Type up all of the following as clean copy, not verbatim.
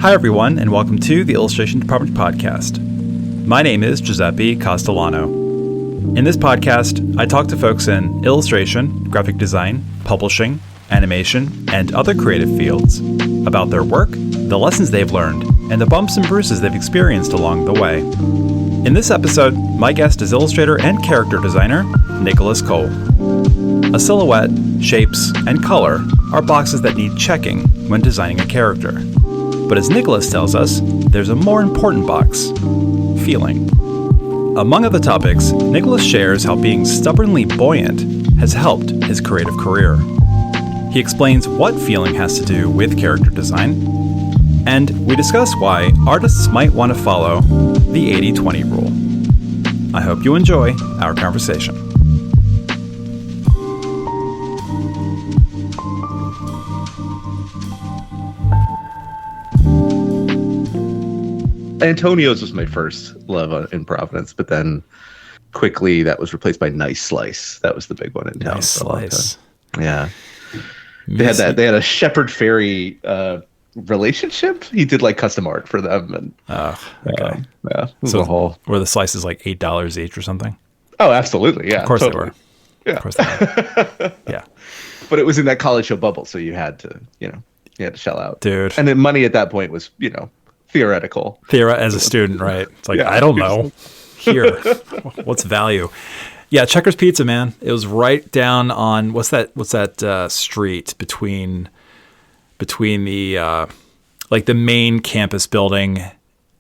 Hi, everyone, and welcome to the Illustration Department Podcast. My name is Giuseppe Castellano. In this podcast, I talk to folks in illustration, graphic design, publishing, animation, and other creative fields about their work, the lessons they've learned, and the bumps and bruises they've experienced along the way. In this episode, my guest is illustrator and character designer, Nicholas Kole. A silhouette, shapes, and color are boxes that need checking when designing a character. But as Nicholas tells us, there's a more important box: feeling. Among other topics, Nicholas shares how being stubbornly buoyant has helped his creative career. He explains what feeling has to do with character design, and we discuss why artists might want to follow the 80-20 rule. I hope you enjoy our conversation. Antonio's was my first love in Providence, but then quickly that was replaced by Nice Slice. That was the big one in town. Nice Slice. Yeah. They had a Shepherd Ferry relationship. He did like custom art for them, and okay. So were the slices like $8 each or something? Oh, absolutely. Yeah. Of course totally. they were. Yeah. Of course they were. Yeah. But it was in that college show bubble, so you had to shell out. Dude. And then money at that point was, theoretical. As a student, right? It's like, I don't know. Here, what's value? Yeah, Checkers Pizza, man. It was right down on what's that street between the like the main campus building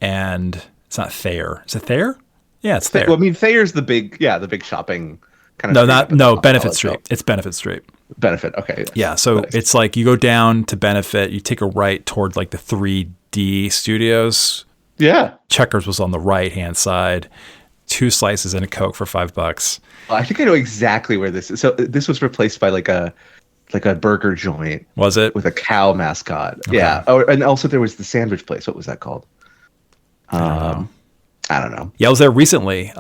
and it's not Thayer. Is it Thayer? Yeah, it's Thayer. Well, I mean, Thayer's the big shopping kind of. Benefit Street. It's Benefit Street. Benefit. Okay. Yeah. So nice. It's like you go down to Benefit, you take a right toward like the 3D studios. Yeah. Checkers was on the right hand side. 2 slices and a Coke for $5. I think I know exactly where this is. So this was replaced by like a burger joint. Was it? With a cow mascot. Okay. Yeah. Oh, and also there was the sandwich place. What was that called? I don't know. Yeah, I was there recently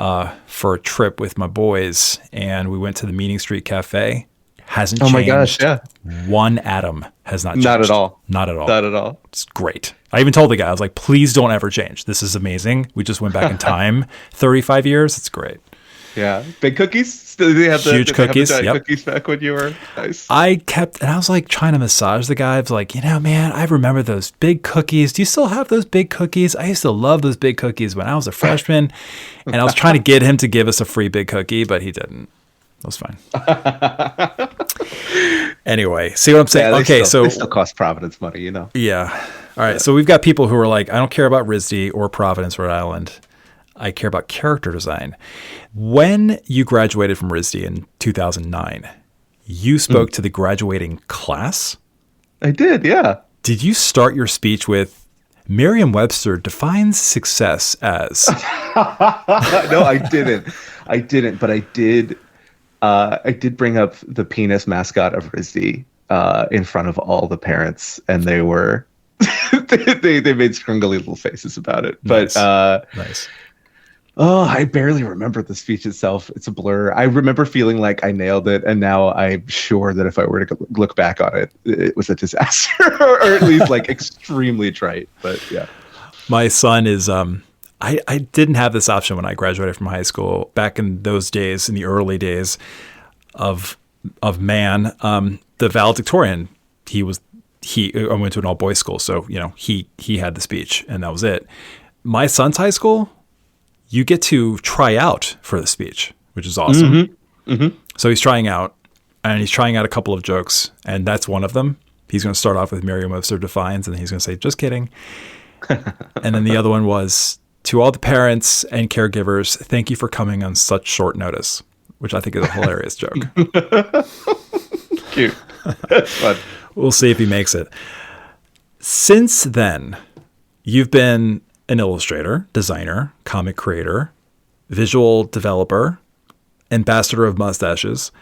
for a trip with my boys, and we went to the Meeting Street Cafe. Hasn't changed. Oh my gosh, yeah. One atom has not changed. Not at all. Not at all. Not at all. It's great. I even told the guy, I was like, please don't ever change. This is amazing. We just went back in time 35 years. It's great. Yeah. Big cookies? Still, they have huge cookies. Have the cookies back when you were nice. I was like trying to massage the guy. I was like, man, I remember those big cookies. Do you still have those big cookies? I used to love those big cookies when I was a freshman. And I was trying to get him to give us a free big cookie, but he didn't. That was fine. Anyway, see what I'm saying? Yeah, they still cost Providence money, Yeah. All right. So we've got people who are like, I don't care about RISD or Providence, Rhode Island. I care about character design. When you graduated from RISD in 2009, you spoke to the graduating class? I did, yeah. Did you start your speech with Merriam-Webster defines success as? No, I didn't, but I did bring up the penis mascot of RISD in front of all the parents, and they were they made scrungly little faces about it. Nice. But nice. Oh, I barely remember the speech itself. It's a blur. I remember feeling like I nailed it, and now I'm sure that if I were to look back on it, it was a disaster, or at least like extremely trite. But yeah, my son is. I didn't have this option when I graduated from high school. Back in those days, in the early days of man, the valedictorian, I went to an all boys school, so he had the speech, and that was it. My son's high school, you get to try out for the speech, which is awesome. Mm-hmm. Mm-hmm. So he's trying out, and he's trying out a couple of jokes, and that's one of them. He's going to start off with Merriam-Webster defines, and then he's going to say, just kidding. And then the other one was, to all the parents and caregivers, thank you for coming on such short notice, which I think is a hilarious joke. Cute. That's fun. We'll see if he makes it. Since then, you've been an illustrator, designer, comic creator, visual developer, ambassador of mustaches,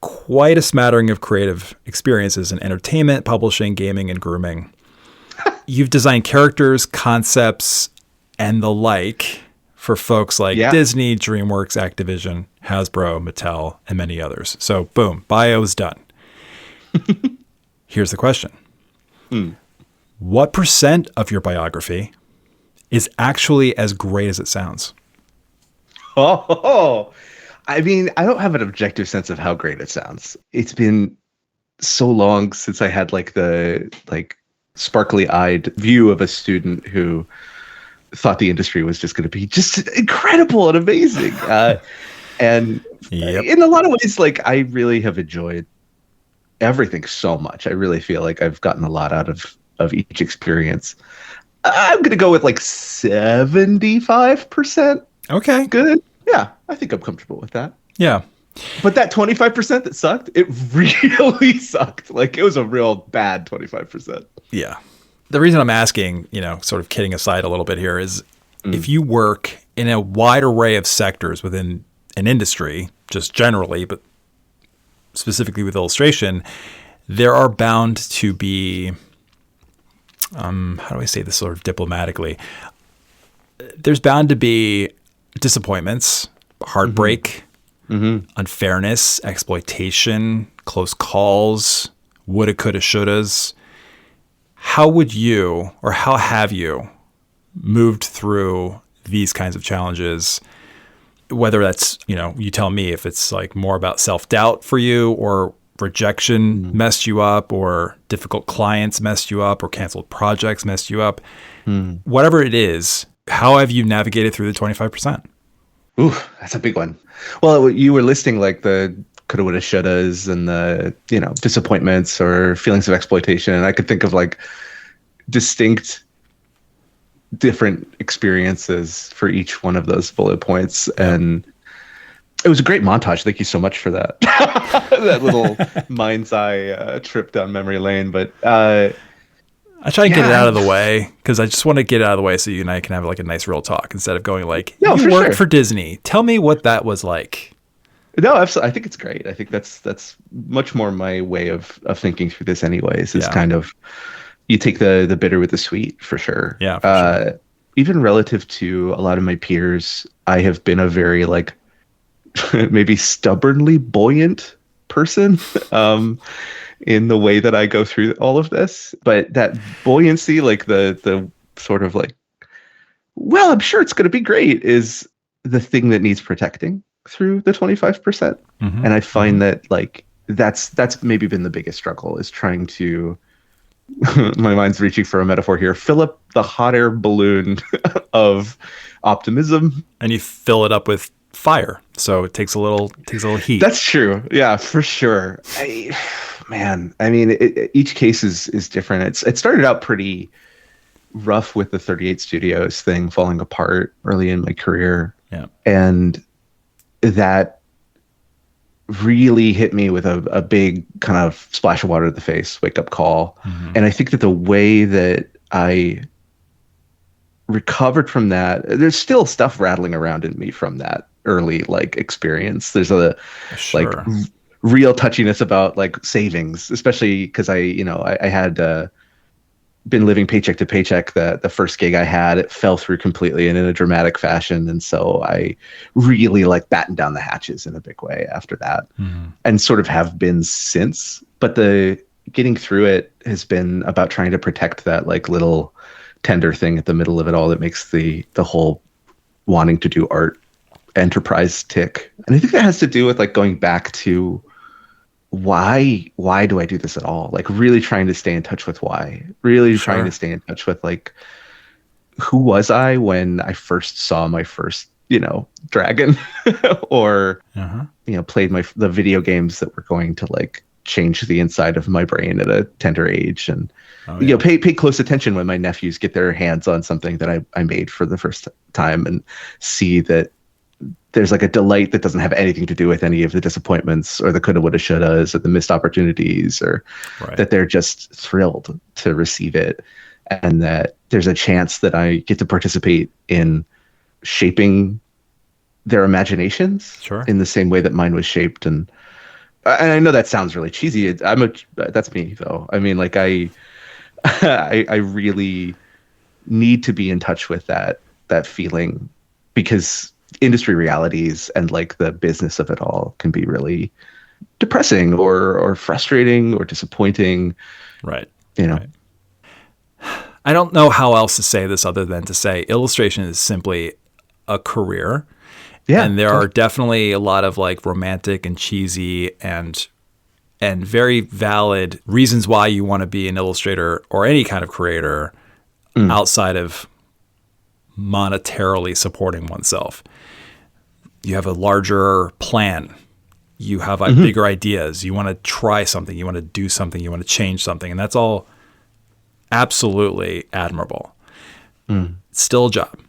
quite a smattering of creative experiences in entertainment, publishing, gaming, and grooming. You've designed characters, concepts, and the like for folks like Disney, DreamWorks, Activision, Hasbro, Mattel, and many others. So boom, bio's done. Here's the question. What percent of your biography is actually as great as it sounds? Oh, I mean, I don't have an objective sense of how great it sounds. It's been so long since I had like the sparkly-eyed view of a student who thought the industry was just going to be just incredible and amazing. And Yep. in a lot of ways, like I really have enjoyed everything so much. I really feel like I've gotten a lot out of each experience. I'm going to go with like 75% Okay. good. Yeah, I think I'm comfortable with that. Yeah. But that 25% that sucked, it really sucked. Like it was a real bad 25%. Yeah. The reason I'm asking, sort of kidding aside a little bit here, is if you work in a wide array of sectors within an industry, just generally, but specifically with illustration, there are bound to be, how do I say this sort of diplomatically? There's bound to be disappointments, heartbreak, unfairness, exploitation, close calls, woulda, coulda, shouldas. How would you, or how have you, moved through these kinds of challenges? Whether that's, you tell me if it's like more about self-doubt for you, or rejection messed you up, or difficult clients messed you up, or canceled projects messed you up. Whatever it is, how have you navigated through the 25%? Ooh, that's a big one. Well, you were listing like the coulda, woulda, shouldas and the, disappointments or feelings of exploitation. And I could think of like distinct different experiences for each one of those bullet points. And it was a great montage. Thank you so much for that. That little mind's eye trip down memory lane. But I try and get it out of the way because I just want to get it out of the way so you and I can have like a nice real talk instead of going like, you worked for Disney. Tell me what that was like. No, absolutely. I think it's great. I think that's much more my way of thinking through this anyways. It's kind of, you take the bitter with the sweet for sure. Yeah. For sure. Even relative to a lot of my peers, I have been a very like maybe stubbornly buoyant person. In the way that I go through all of this, but that buoyancy, like the sort of like, well, I'm sure it's going to be great, is the thing that needs protecting through the 25%. And I find that like, that's maybe been the biggest struggle, is trying to, my mind's reaching for a metaphor here, fill up the hot air balloon of optimism. And you fill it up with fire. So it takes a little heat. That's true. Yeah, for sure. Man, I mean, each case is different. It started out pretty rough with the 38 Studios thing falling apart early in my career. Yeah. And that really hit me with a big kind of splash of water to the face, wake up call. And I think that the way that I recovered from that, there's still stuff rattling around in me from that early like experience. There's like real touchiness about like savings, especially because I had been living paycheck to paycheck. The first gig I had, it fell through completely and in a dramatic fashion, and so I really like battened down the hatches in a big way after that, and sort of have been since. But the getting through it has been about trying to protect that like little tender thing at the middle of it all that makes the whole wanting to do art enterprise tick. And I think that has to do with like going back to why do I do this at all? Like really trying to stay in touch with why. Really trying to stay in touch with like, who was I when I first saw my first, dragon or, played the video games that were going to like change the inside of my brain at a tender age, and pay close attention when my nephews get their hands on something that I made for the first time, and see that there's like a delight that doesn't have anything to do with any of the disappointments or the coulda, woulda, shouldas or the missed opportunities, or that they're just thrilled to receive it, and that there's a chance that I get to participate in shaping their imaginations in the same way that mine was shaped. And I know that sounds really cheesy. That's me though. I mean, like I really need to be in touch with that feeling, because industry realities and like the business of it all can be really depressing or frustrating or disappointing. Right. Right. I don't know how else to say this other than to say illustration is simply a career. Yeah. And there are definitely a lot of like romantic and cheesy and very valid reasons why you want to be an illustrator or any kind of creator outside of monetarily supporting oneself. You have a larger plan. You have bigger ideas. You want to try something. You want to do something. You want to change something. And that's all absolutely admirable. It's still a job.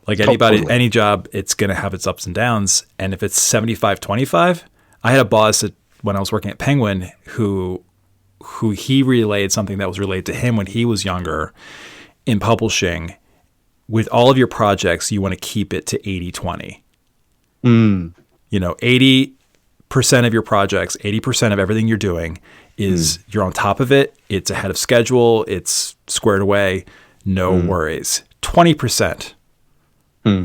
Like anybody, Totally. any job, it's going to have its ups and downs. And if it's 75-25, I had a boss when I was working at Penguin who he relayed something that was related to him when he was younger in publishing. With all of your projects, you want to keep it to 80-20. 80% of your projects, 80% of everything you're doing is you're on top of it. It's ahead of schedule. It's squared away. No worries. 20%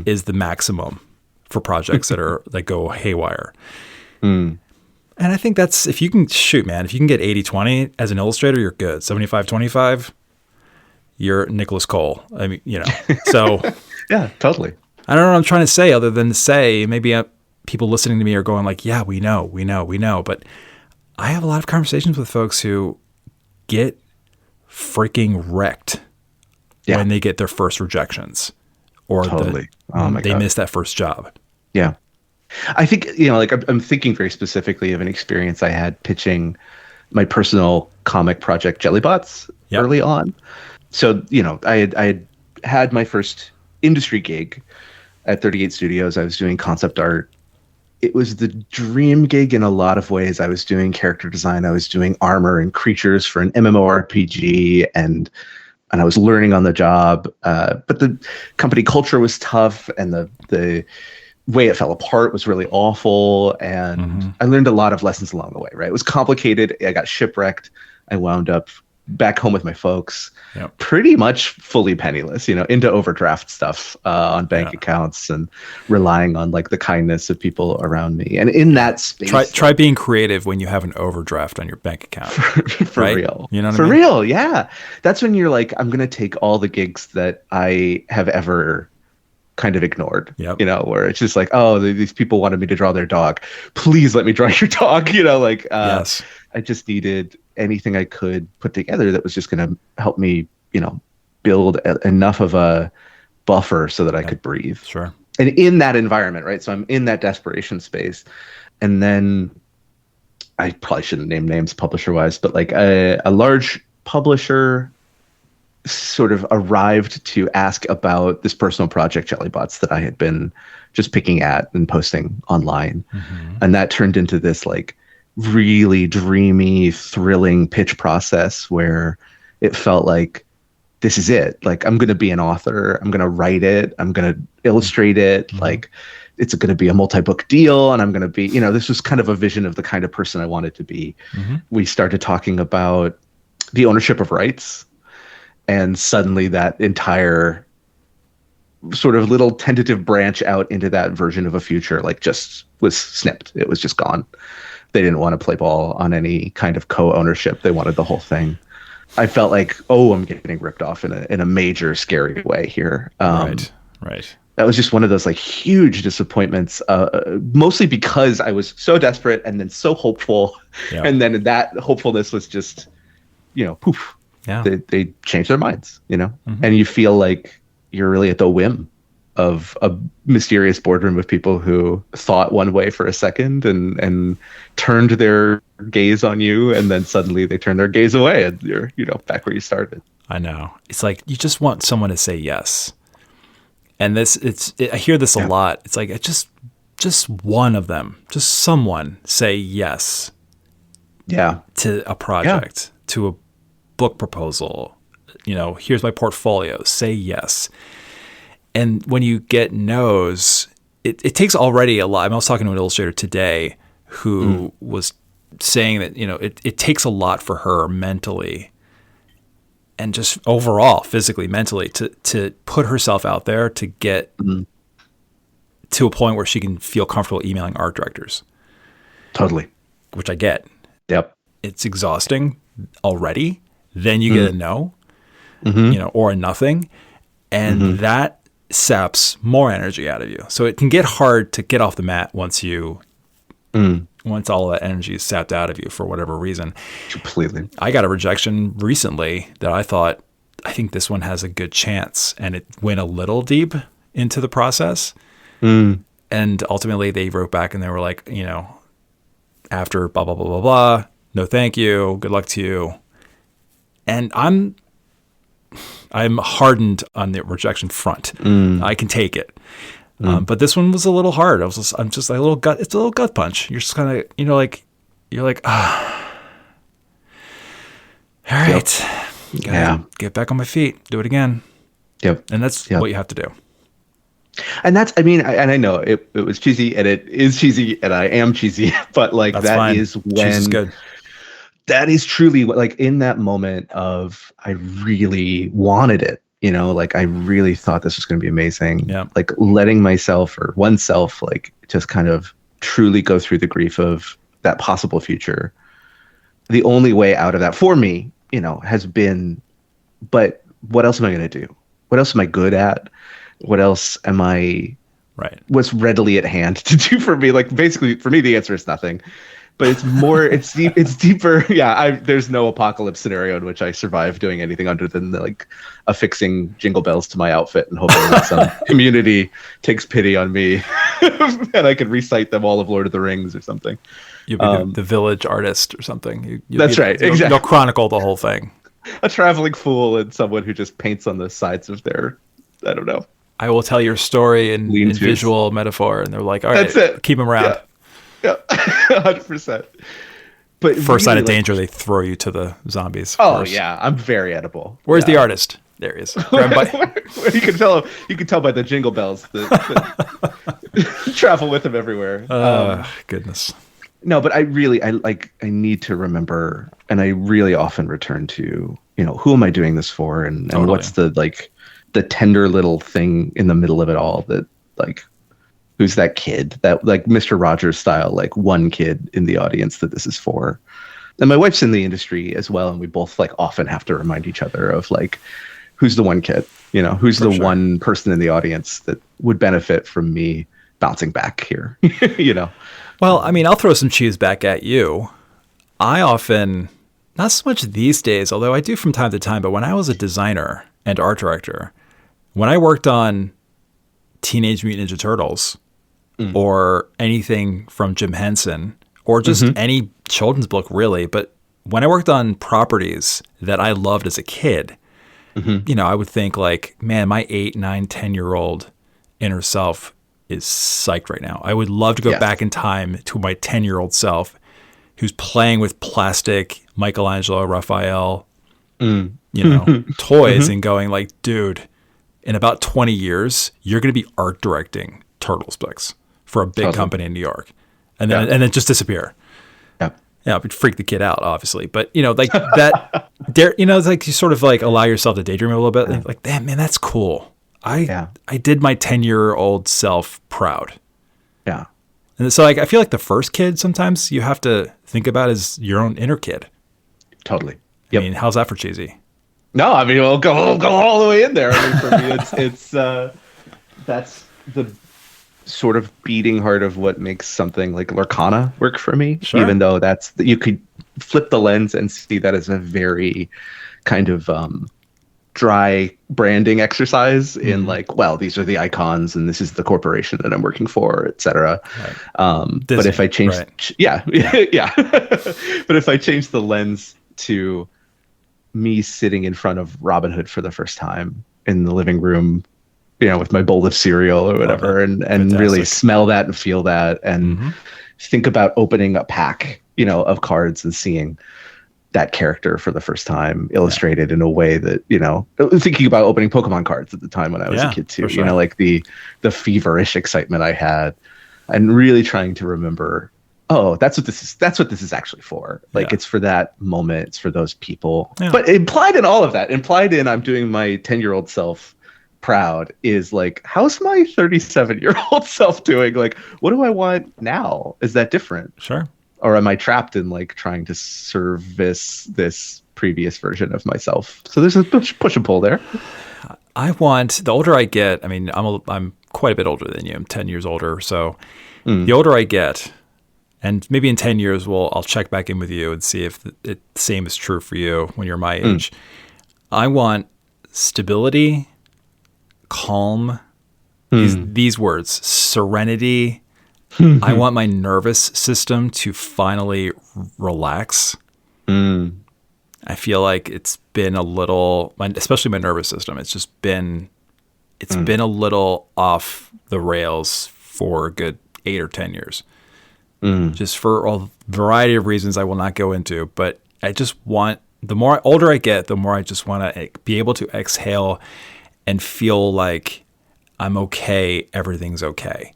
is the maximum for projects that go haywire. And I think that's, if you can get 80-20 as an illustrator, you're good. 75-25, you're Nicholas Kole. I mean, so Yeah, totally. I don't know what I'm trying to say other than to say maybe people listening to me are going like, yeah, we know. But I have a lot of conversations with folks who get freaking wrecked when they get their first rejections or they miss that first job. Yeah. I think, like I'm thinking very specifically of an experience I had pitching my personal comic project Jellybots early on. So, I had my first industry gig at 38 Studios. I was doing concept art. It was the dream gig in a lot of ways. I was doing character design. I was doing armor and creatures for an MMORPG, and I was learning on the job. But the company culture was tough, and the way it fell apart was really awful. And I learned a lot of lessons along the way, right? It was complicated. I got shipwrecked. I wound up back home with my folks, pretty much fully penniless, into overdraft stuff on bank accounts and relying on like the kindness of people around me. And in that space, try being creative when you have an overdraft on your bank account. For right? real. You know what for I mean? real. Yeah. That's when you're like, I'm going to take all the gigs that I have ever kind of ignored, where it's just like, oh, these people wanted me to draw their dog. Please let me draw your dog. Yes. I just needed anything I could put together that was just going to help me, build enough of a buffer so that I could breathe. Sure. And in that environment, right? So I'm in that desperation space. And then I probably shouldn't name names publisher wise, but like a large publisher sort of arrived to ask about this personal project Jellybots that I had been just picking at and posting online. And that turned into this like really dreamy, thrilling pitch process where it felt like, this is it. Like, I'm going to be an author. I'm going to write it. I'm going to illustrate it. Like, it's going to be a multi-book deal. And I'm going to be, this was kind of a vision of the kind of person I wanted to be. We started talking about the ownership of rights. And suddenly that entire sort of little tentative branch out into that version of a future, like just was snipped. It was just gone. They didn't want to play ball on any kind of co-ownership. They wanted the whole thing. I felt like, I'm getting ripped off in a major, scary way here. Right. That was just one of those like huge disappointments, mostly because I was so desperate and then so hopeful. Yeah. And then that hopefulness was just, poof. Yeah. They changed their minds, and you feel like you're really at the whim of a mysterious boardroom of people who thought one way for a second and turned their gaze on you, and then suddenly they turn their gaze away and you're, back where you started. I know. It's like you just want someone to say yes. And I hear this a lot. It's like just one of them, just someone say yes. Yeah. To a project, to a book proposal, here's my portfolio, say yes. And when you get no's, it takes already a lot. I was talking to an illustrator today who was saying that, it takes a lot for her mentally and just overall, physically, mentally, to put herself out there to get to a point where she can feel comfortable emailing art directors. Totally. Which I get. Yep. It's exhausting already. Then you get a no. or a nothing. And that saps more energy out of you. So it can get hard to get off the mat once once all that energy is sapped out of you for whatever reason. Completely. I got a rejection recently that I think this one has a good chance. And it went a little deep into the process. And ultimately they wrote back and they were like, after blah, blah, blah, blah, blah, no, thank you. Good luck to you. And I'm hardened on the rejection front. I can take it. But this one was a little hard. I'm just like it's a little gut punch. You're just kind of, you're like, all right, get back on my feet, do it again. Yep. And that's what you have to do. And that's, and I know it was cheesy and it is cheesy and I am cheesy, but like that's that fine. Is when good. That is truly like in that moment of, I really wanted it, like I really thought this was going to be amazing. Yeah. Like letting myself or oneself, like just kind of truly go through the grief of that possible future. The only way out of that for me, has been, but what else am I going to do? What else am I good at? What else am I, what's readily at hand to do for me? Like basically for me, the answer is nothing, but it's more, it's deep, it's deeper. Yeah. There's no apocalypse scenario in which I survive doing anything other than affixing jingle bells to my outfit and hoping that some community takes pity on me and I can recite them all of Lord of the Rings or something. You'll be the village artist or something. That's right. Exactly. You'll chronicle the whole thing. A traveling fool and someone who just paints on the sides of their, I don't know. I will tell your story in visual metaphor, and they're like, "All right, that's it. Keep them around." Yeah, 100%. But first sign of danger, they throw you to the zombies. Oh yeah, I'm very edible. Where's the artist? There he is. You can tell. You can tell by the jingle bells that travel with him everywhere. Goodness. No, but I need to remember, and I really often return to, who am I doing this for, and what's the tender little thing in the middle of it all that who's that kid that Mr. Rogers style, one kid in the audience that this is for. And my wife's in the industry as well. And we both often have to remind each other of who's the one kid, who's the one person in the audience that would benefit from me bouncing back here, Well, I'll throw some cheese back at you. I often, not so much these days, although I do from time to time, but when I was a designer and art director, when I worked on Teenage Mutant Ninja Turtles or anything from Jim Henson or just any children's book really, but when I worked on properties that I loved as a kid, I would think man, my 8, 9, 10-year-old inner self is psyched right now. I would love to go back in time to my 10-year-old self who's playing with plastic Michelangelo, Raphael, toys and going dude, in about 20 years, you're going to be art directing Turtles books for a big company in New York. And then just disappear. Yeah. Yeah. It would freak the kid out, obviously. But, that, it's you sort of allow yourself to daydream a little bit. Yeah. Man, that's cool. I did my 10-year-old self proud. Yeah. And so I feel like the first kid sometimes you have to think about as your own inner kid. Totally. Yep. How's that for cheesy? No, we'll go all the way in there. For me, it's that's the sort of beating heart of what makes something like Lorcana work for me. Sure. Even though you could flip the lens and see that as a very kind of dry branding exercise in these are the icons and this is the corporation that I'm working for, etc. Right. But if I change, yeah. But if I change the lens to me sitting in front of Robin Hood for the first time in the living room, with my bowl of cereal or whatever, and really smell that and feel that and think about opening a pack, of cards and seeing that character for the first time illustrated in a way that, thinking about opening Pokemon cards at the time when I was a kid too, sure. The feverish excitement I had and really trying to remember, that's what this is actually for. It's for that moment. It's for those people. Yeah. But implied in all of that, I'm doing my 10-year-old self proud is how's my 37-year-old self doing? What do I want now? Is that different? Sure. Or am I trapped in trying to service this previous version of myself. So there's a push and pull there. I want, the older I get, I mean, I'm quite a bit older than you. I'm 10 years older. So the older I get, and maybe in 10 years, I'll check back in with you and see if the same is true for you when you're my age. I want stability, calm, these words, serenity. I want my nervous system to finally relax. I feel like it's been a little, especially my nervous system, it's been a little off the rails for a good 8 or 10 years. Just for a variety of reasons I will not go into. But I just want, the more older I get, the more I just want to be able to exhale and feel like I'm okay, everything's okay.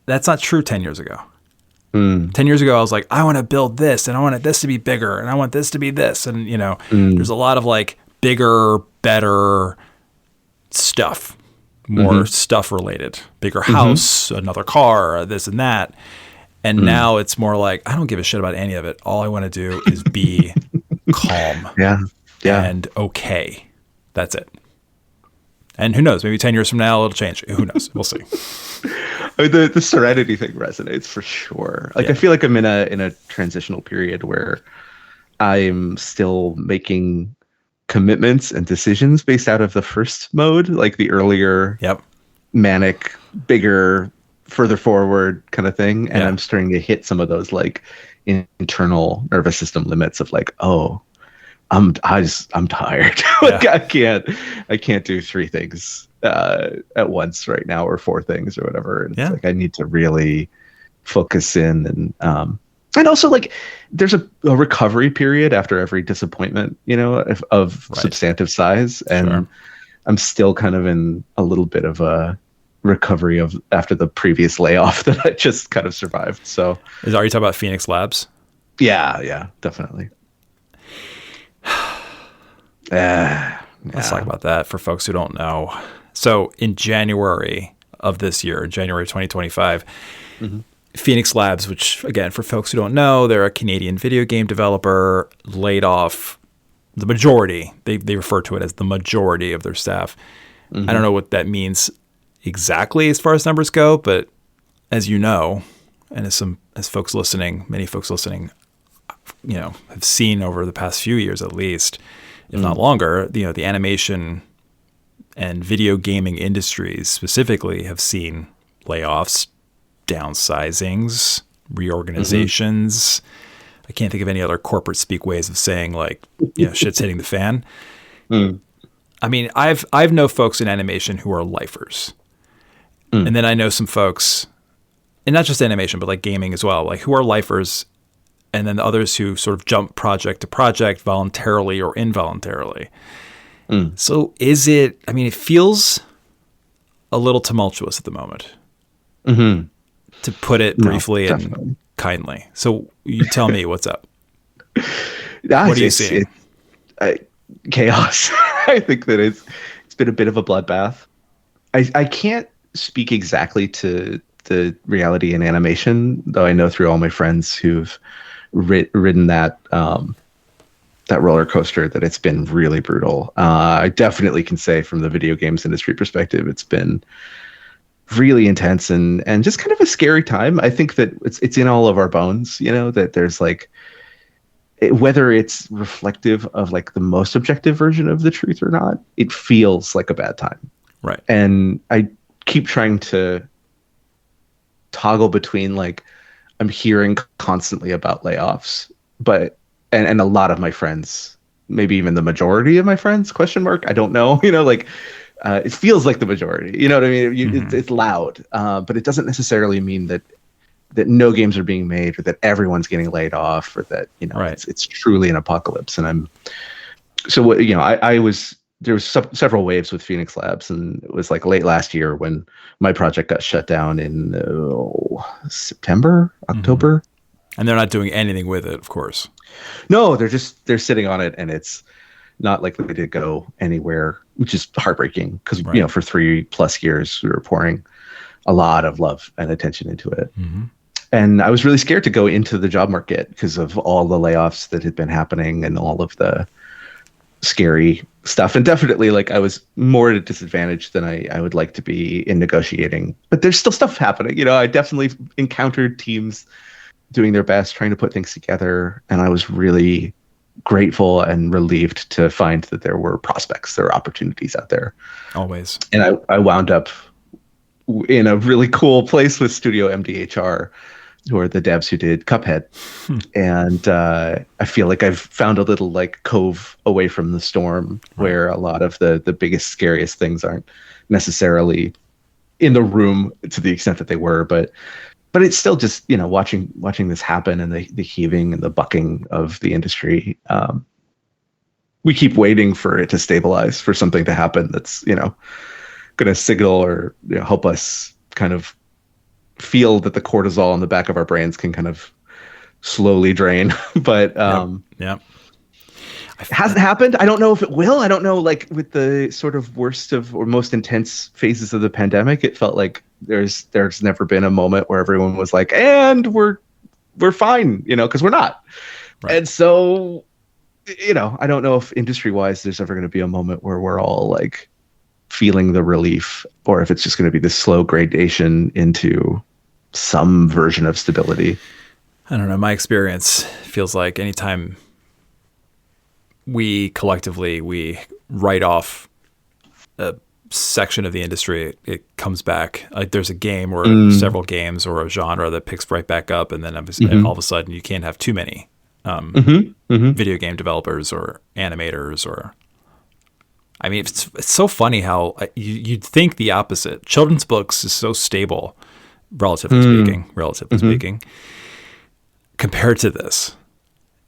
That's not true 10 years ago. 10 years ago, I was like, I want to build this, and I want this to be bigger, and I want this to be this. And, there's a lot of like bigger, better stuff, more stuff related, bigger house, another car, this and that. And now it's more like, I don't give a shit about any of it. All I want to do is be calm and okay. That's it. And who knows, maybe 10 years from now, it'll change. Who knows? We'll see. I mean, the serenity thing resonates for sure. Like, I feel like I'm in a transitional period where I'm still making commitments and decisions based out of the first mode, like the earlier manic, bigger, further forward kind of thing. And I'm starting to hit some of those like internal nervous system limits of like, oh, I'm tired. Like I can't do 3 things at once right now, or 4 things or whatever. And it's like, I need to really focus in, and also like there's a recovery period after every disappointment, of substantive size. And I'm still kind of in a little bit of a recovery after the previous layoff that I just kind of survived. So are you talking about Phoenix Labs? Yeah, definitely. Let's talk about that for folks who don't know. So in January of this year, January 2025, Phoenix Labs, which again, for folks who don't know, they're a Canadian video game developer, laid off the majority. They refer to it as the majority of their staff. I don't know what that means exactly as far as numbers go, but as you know, and as folks listening, many folks listening, have seen over the past few years at least, if not longer, the animation and video gaming industries specifically have seen layoffs, downsizings, reorganizations. I can't think of any other corporate speak ways of saying like, shit's hitting the fan. I mean, I've know folks in animation who are lifers. And then I know some folks, and not just animation, but like gaming as well, like who are lifers, and then the others who sort of jump project to project voluntarily or involuntarily. So it feels a little tumultuous at the moment, to put it briefly and kindly. So you tell me what's up. What do you see? Chaos. I think that it's been a bit of a bloodbath. I can't speak exactly to the reality in animation, though I know through all my friends who've ridden that roller coaster that it's been really brutal. I definitely can say from the video games industry perspective, it's been really intense and just kind of a scary time. I think that it's in all of our bones, that there's like, whether it's reflective of like the most objective version of the truth or not, it feels like a bad time. Right. And I keep trying to toggle between like, I'm hearing constantly about layoffs, but and a lot of my friends, maybe even the majority of my friends, ? I don't know, it feels like the majority, you know what I mean? It's loud, but it doesn't necessarily mean that no games are being made or that everyone's getting laid off or that, it's truly an apocalypse. And there was several waves with Phoenix Labs, and it was like late last year when my project got shut down in September, October. And they're not doing anything with it, of course. No, they're sitting on it, and it's not likely to go anywhere, which is heartbreaking because, for 3+ years we were pouring a lot of love and attention into it. And I was really scared to go into the job market because of all the layoffs that had been happening and all of the scary stuff. And definitely, like, I was more at a disadvantage than I would like to be in negotiating. But there's still stuff happening. You know, I definitely encountered teams doing their best, trying to put things together. And I was really grateful and relieved to find that there were prospects, there were opportunities out there. Always. And I wound up in a really cool place with Studio MDHR, who are the devs who did Cuphead. And I feel like I've found a little like cove away from the storm where a lot of the biggest, scariest things aren't necessarily in the room to the extent that they were, but it's still just, you know, watching this happen and the heaving and the bucking of the industry. We keep waiting for it to stabilize, for something to happen that's, you know, going to signal or, you know, help us kind of feel that the cortisol in the back of our brains can kind of slowly drain. But Yep. it hasn't happened. I don't know if it will. I don't know, like, with the sort of worst of or most intense phases of the pandemic, it felt like there's never been a moment where everyone was like, and we're fine, you know, because we're not. Right. And so, you know, I don't know if industry wise there's ever going to be a moment where we're all like feeling the relief, or if it's just going to be this slow gradation into some version of stability. I don't know. My experience feels like anytime we collectively write off a section of the industry, it comes back. Like there's a game or several games or a genre that picks right back up, and then all of a sudden you can't have too many video game developers or animators or. I mean, it's so funny how you'd think the opposite. Children's books is so stable, relatively speaking, compared to this.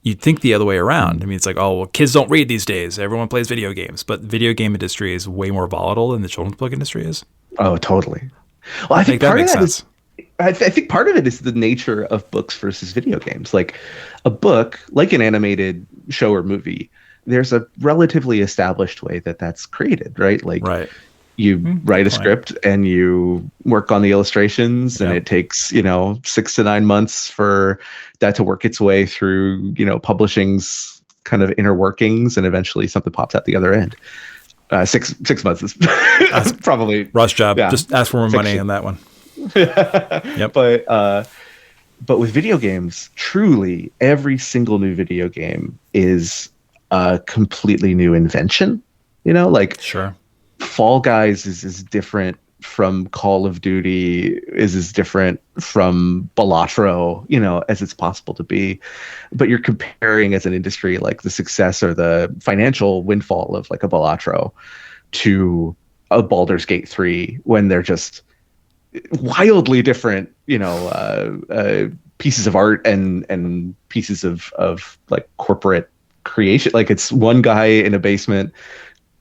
You'd think the other way around. I mean, it's like, oh, well, kids don't read these days. Everyone plays video games. But the video game industry is way more volatile than the children's book industry is. Oh, totally. Well, I think that makes sense. I think part of it is the nature of books versus video games. Like a book, like an animated show or movie, there's a relatively established way that that's created, right? Like you write a script and you work on the illustrations, and it takes, you know, 6 to 9 months for that to work its way through, you know, publishing's kind of inner workings, and eventually something pops out the other end. 6 months is probably rush job. Yeah. Just ask for more money on that one. Yep. But with video games, truly every single new video game is a completely new invention. You know, like Fall Guys is different from Call of Duty, is as different from Balatro, you know, as it's possible to be. But you're comparing as an industry like the success or the financial windfall of like a Balatro to a Baldur's Gate 3 when they're just wildly different, you know, pieces of art and pieces of like corporate creation. Like it's one guy in a basement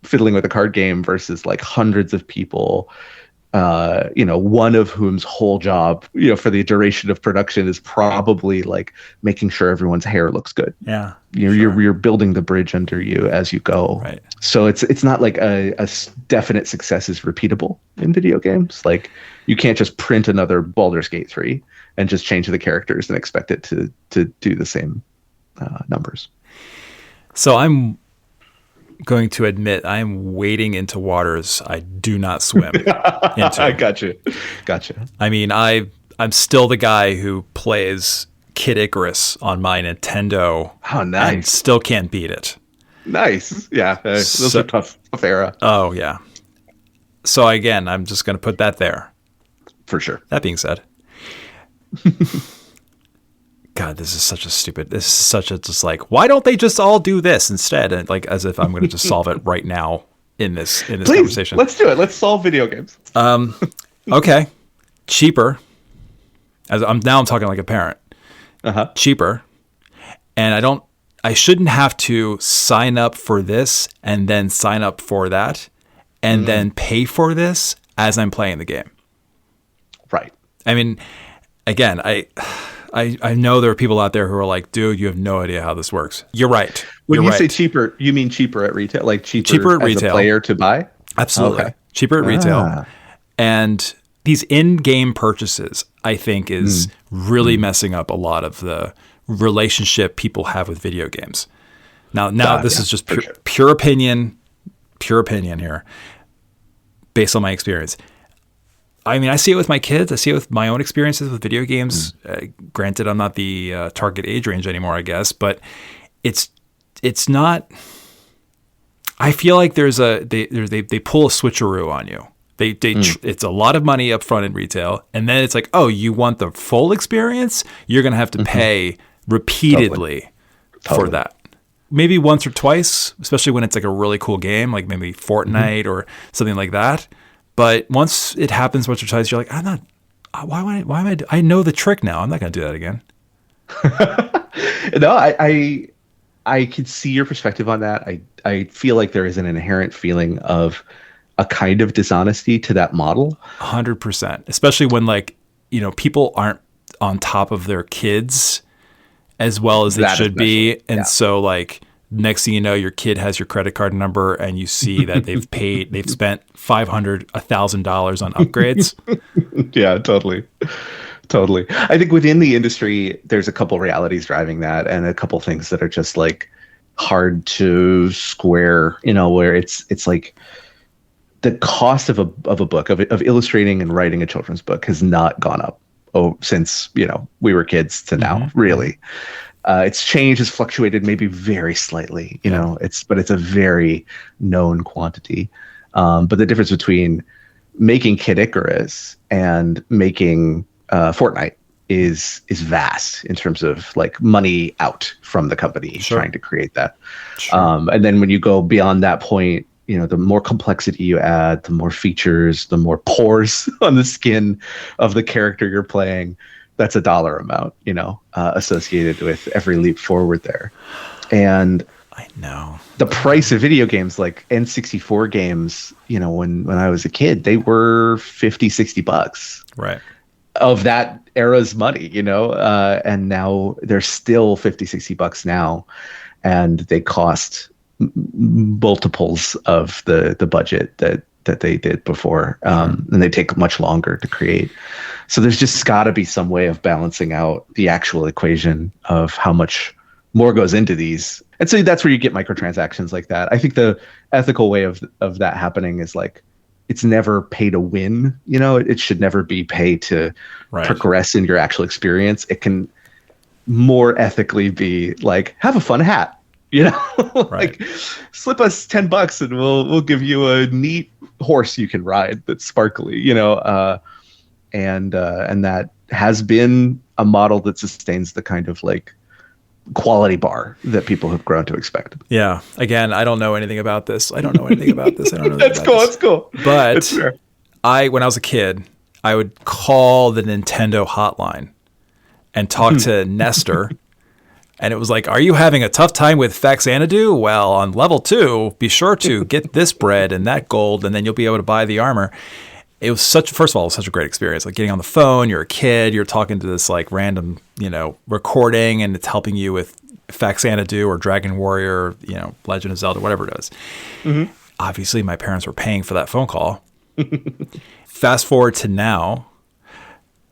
fiddling with a card game versus like hundreds of people, you know, one of whom's whole job, you know, for the duration of production is probably like making sure everyone's hair looks good. Yeah. You're building the bridge under you as you go. Right. So it's not like a definite success is repeatable in video games. Like you can't just print another Baldur's Gate 3 and just change the characters and expect it to do the same numbers. So I'm going to admit I'm wading into waters I do not swim into. I gotcha. I mean, I'm still the guy who plays Kid Icarus on my Nintendo. Oh, nice. And still can't beat it. Nice. Yeah. Those are tough era. Oh, yeah. So again, I'm just going to put that there. For sure. That being said. God, this is such a just like, why don't they just all do this instead? And like, as if I'm going to just solve it right now in this Please, conversation. Let's do it. Let's solve video games. Okay. Cheaper. I'm talking like a parent. Cheaper. And I shouldn't have to sign up for this and then sign up for that and then pay for this as I'm playing the game. Right. I mean, again, I know there are people out there who are like, dude, you have no idea how this works. You're right. When you say cheaper, you mean cheaper at retail? Like cheaper at retail. A player to buy? Absolutely. Okay. Cheaper at retail. And these in-game purchases, I think, is really messing up a lot of the relationship people have with video games. Now this is just pure opinion here, based on my experience. I mean, I see it with my kids. I see it with my own experiences with video games. Granted, I'm not the target age range anymore, I guess, but it's not. I feel like they pull a switcheroo on you. It's a lot of money up front in retail, and then it's like, oh, you want the full experience? You're going to have to pay repeatedly for that. Maybe once or twice, especially when it's like a really cool game, like maybe Fortnite or something like that. But once it happens once or twice, you're like, I'm not. Why am I? I know the trick now. I'm not going to do that again. No, I can see your perspective on that. I feel like there is an inherent feeling of a kind of dishonesty to that model. 100%, especially when people aren't on top of their kids as well as they should be, and so next thing you know, your kid has your credit card number, and you see that they've spent $500, $1,000 on upgrades. Yeah, totally. I think within the industry, there's a couple realities driving that, and a couple things that are just hard to square. Where it's like the cost of a book of illustrating and writing a children's book has not gone up since we were kids to now. Really. It's changed, has fluctuated maybe very slightly, but it's a very known quantity. But the difference between making Kid Icarus and making Fortnite is vast in terms of money out from the company trying to create that. And then when you go beyond that point, the more complexity you add, the more features, the more pores on the skin of the character you're playing. That's a dollar amount, associated with every leap forward there. And I know the price of video games like N64 games, when I was a kid, they were $50-$60. Right. Of that era's money, and now they're still $50-$60 now. And they cost multiples of the budget that they did before. And they take much longer to create. So there's just got to be some way of balancing out the actual equation of how much more goes into these. And so that's where you get microtransactions like that. I think the ethical way of that happening is it's never pay to win. It should never be pay to progress in your actual experience. It can more ethically be have a fun hat. Slip us $10 and we'll give you a neat horse you can ride that's sparkly, and that has been a model that sustains the kind of quality bar that people have grown to expect. Yeah. Again, I don't know anything about this. I don't know anything about this. That's cool. But when I was a kid, I would call the Nintendo hotline and talk to Nestor. And it was like, are you having a tough time with Faxanadu? Well, on level 2, be sure to get this bread and that gold, and then you'll be able to buy the armor. It was first of all, it was such a great experience. Getting on the phone, you're a kid, you're talking to this random, recording, and it's helping you with Faxanadu or Dragon Warrior, Legend of Zelda, whatever it is. Obviously, my parents were paying for that phone call. Fast forward to now.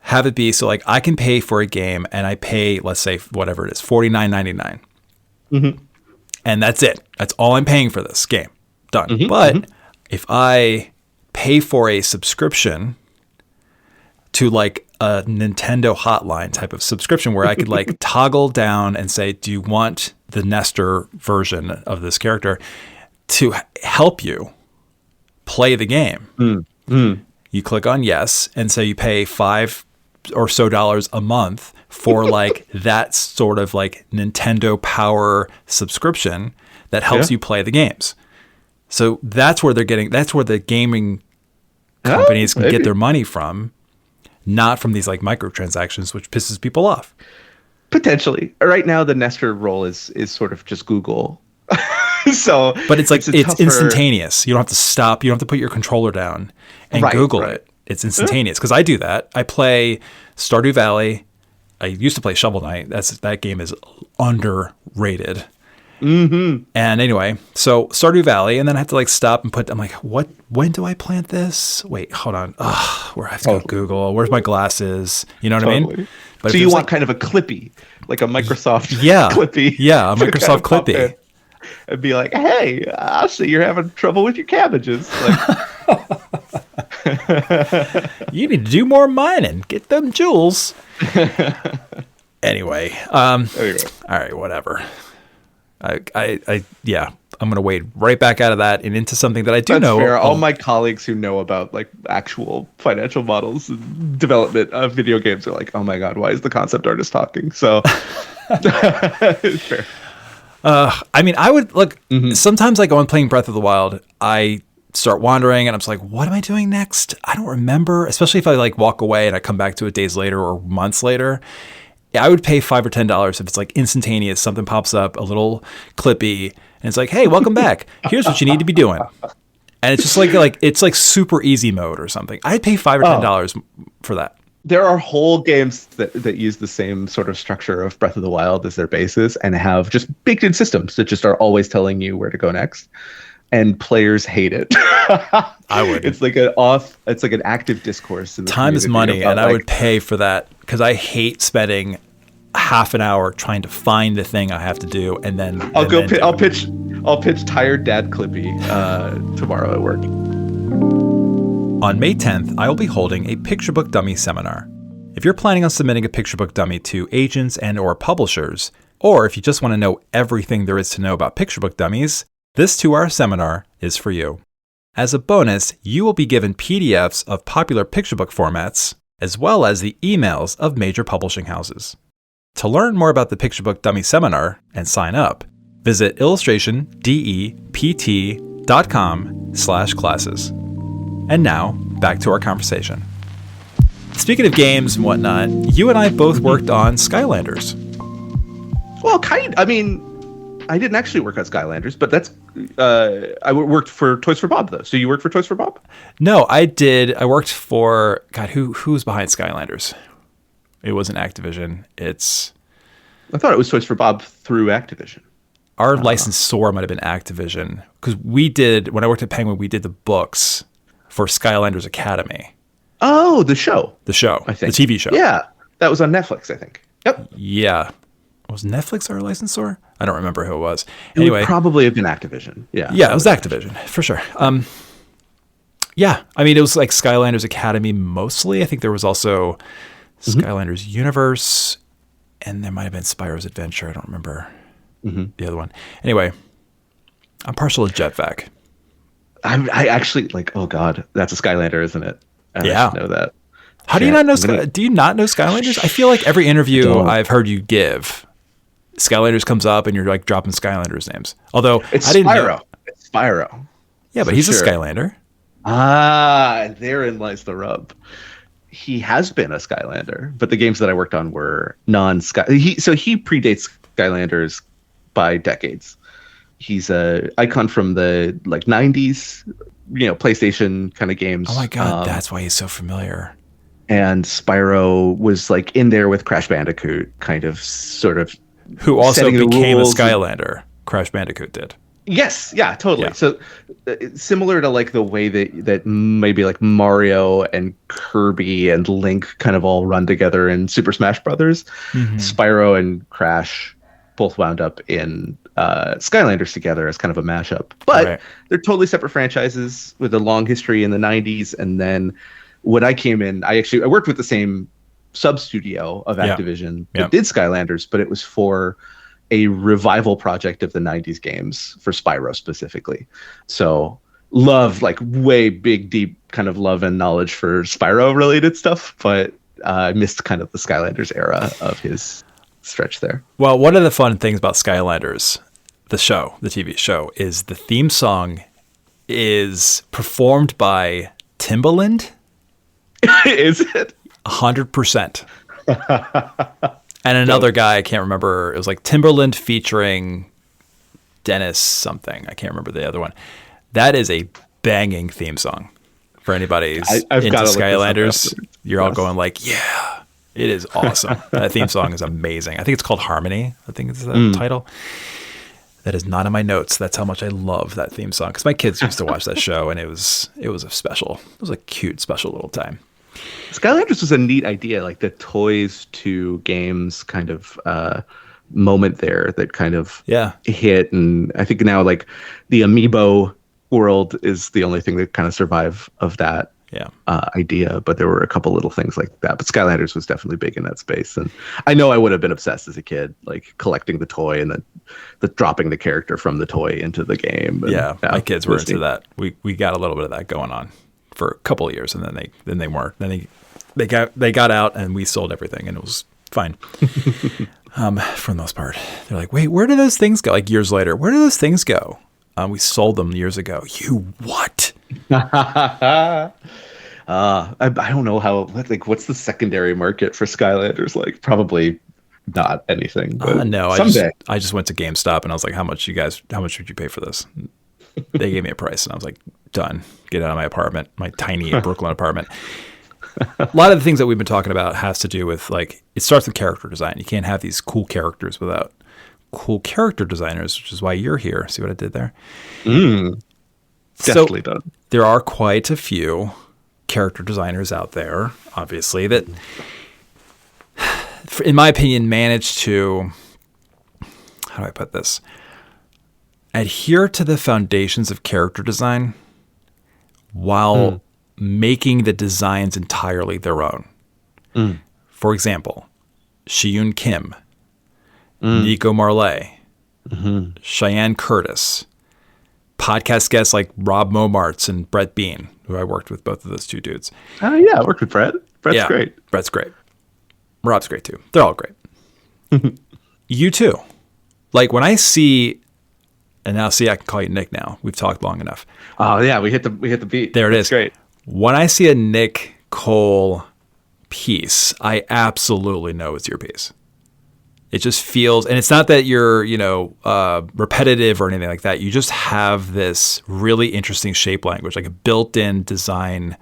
Have it be so I can pay for a game and I pay, let's say, whatever it is, $49.99. And that's it. That's all I'm paying for this game. Done. But if I pay for a subscription to a Nintendo hotline type of subscription where I could toggle down and say, do you want the Nestor version of this character to help you play the game? You click on yes, and so you pay $5 or so a month for that sort of Nintendo Power subscription that helps you play the games. So that's where the gaming companies can get their money from, not from these microtransactions, which pisses people off. Potentially. Right now the Nestor role is sort of just Google. But it's instantaneous. You don't have to stop. You don't have to put your controller down and Google it. It's instantaneous because I do that. I play Stardew Valley. I used to play Shovel Knight. That game is underrated. Mm-hmm. And anyway, so Stardew Valley, and then I had to like stop and I'm like, when do I plant this? Wait, hold on. Where I have to go Google. Where's my glasses? You know what I mean? But so you want kind of a Clippy, like a Microsoft Clippy. Yeah, a Microsoft Clippy. And be like, hey, I see you're having trouble with your cabbages. Like, you need to do more mining. Get them jewels. Anyway. All right, whatever. I'm going to wade right back out of that and into something that I do know. Fair. All my colleagues who know about like actual financial models and development of video games are like, oh my God, why is the concept artist talking? So it's fair. I mean, I would look, sometimes like when playing Breath of the Wild, I start wandering and I'm just like, what am I doing next? I don't remember, especially if I like walk away and I come back to it days later or months later. I would pay $5 or $10 if it's like instantaneous. Something pops up, a little clippy, and it's like, "Hey, welcome back. Here's what you need to be doing." And it's just like it's like super easy mode or something. I'd pay $5 or $10 for that. There are whole games that use the same sort of structure of Breath of the Wild as their basis and have just baked in systems that just are always telling you where to go next. And players hate it. I would. It's like an active discourse. In the Time is money, and I would pay for that because I hate spending half an hour trying to find the thing I have to do, and then I'll pitch Tired Dad Clippy tomorrow at work. On May 10th, I will be holding a picture book dummy seminar. If you're planning on submitting a picture book dummy to agents and/or publishers, or if you just want to know everything there is to know about picture book dummies, this 2-hour seminar is for you. As a bonus, you will be given PDFs of popular picture book formats, as well as the emails of major publishing houses. To learn more about the Picture Book Dummy Seminar and sign up, visit illustrationdept.com/classes. And now, back to our conversation. Speaking of games and whatnot, you and I both worked on Skylanders. Well, I mean, I didn't actually work on Skylanders, but that's I worked for Toys for Bob though. So you worked for Toys for Bob? No, I did. I worked for who's behind Skylanders? It wasn't Activision. I thought it was Toys for Bob through Activision. Our licensor might have been Activision because when I worked at Penguin, we did the books for Skylanders Academy. Oh, the show. I think. The TV show. Yeah, that was on Netflix, I think. Yep. Yeah. Was Netflix our licensor? I don't remember who it was. It would probably have been Activision. Yeah. Yeah, it was Activision for sure. Yeah, I mean, it was like Skylanders Academy mostly. I think there was also Skylanders Universe, and there might have been Spyro's Adventure. I don't remember the other one. Anyway, I'm partial to Jetvac. I actually like. Oh God, that's a Skylander, isn't it? I know that. How do you not know? Do you not know Skylanders? I feel like every interview I've heard you give, Skylanders comes up and you're like dropping Skylanders names. Although I didn't know. It's Spyro. Yeah, but he's a Skylander. Therein lies the rub. He has been a Skylander, but the games that I worked on were non-Sky. He predates Skylanders by decades. He's a icon from the like 90s, PlayStation kind of games. Oh my God, that's why he's so familiar. And Spyro was like in there with Crash Bandicoot, kind of, sort of. Who also became a Skylander. Crash Bandicoot did. Yes, yeah, totally. Yeah. So similar to like the way that maybe like Mario and Kirby and Link kind of all run together in Super Smash Brothers, Spyro and Crash both wound up in Skylanders together as kind of a mashup. But they're totally separate franchises with a long history in the 90s. And then when I came in, I worked with the same sub-studio of Activision that did Skylanders, but it was for a revival project of the 90s games for Spyro specifically. So love, like way big, deep kind of love and knowledge for Spyro related stuff, but I missed kind of the Skylanders era of his stretch there. Well, one of the fun things about Skylanders, the TV show, is the theme song is performed by Timbaland. Is it? 100%. And another guy, I can't remember. It was like Timbaland featuring Dennis something. I can't remember the other one. That is a banging theme song for anybody who's into Skylanders. You're all going like, yeah, it is awesome. That theme song is amazing. I think it's called Harmony. I think it's the title. That is not in my notes. That's how much I love that theme song. Because my kids used to watch that show, and it was a special. It was a cute, special little time. Skylanders was a neat idea, like the toys to games kind of moment there that kind of hit. And I think now like the amiibo world is the only thing that kind of survived of that idea. But there were a couple little things like that. But Skylanders was definitely big in that space. And I know I would have been obsessed as a kid, like collecting the toy and then dropping the character from the toy into the game. And, my kids were into that. We got a little bit of that going on for a couple of years, and then they weren't. Then they got out, and we sold everything, and it was fine. For the most part, they're like, "Wait, where do those things go?" Like years later, where do those things go? We sold them years ago. You what? I don't know how. Like, what's the secondary market for Skylanders? Like, probably not anything. But no, someday. I just went to GameStop and I was like, how much would you pay for this? They gave me a price, and I was like, done. Get out of my apartment, my tiny Brooklyn apartment. A lot of the things that we've been talking about has to do with, like, it starts with character design. You can't have these cool characters without cool character designers, which is why you're here. See what I did there? Definitely done. There are quite a few character designers out there, obviously, that, in my opinion, manage to, how do I put this? Adhere to the foundations of character design while making the designs entirely their own. For example, Shiyoon Kim, Nico Marlet, Cheyenne Curtis, podcast guests like Robb Mommaerts and Brett Bean, who I worked with both of those two dudes. Yeah, I worked with Brett. Brett's great. Brett's great. Rob's great too. They're all great. You too. Like when I see, and now see, I can call you Nick now. We've talked long enough. Oh yeah, we hit the beat. There it is. Great. When I see a Nick Kole piece, I absolutely know it's your piece. It just feels, and it's not that you're, repetitive or anything like that. You just have this really interesting shape language, like a built-in design.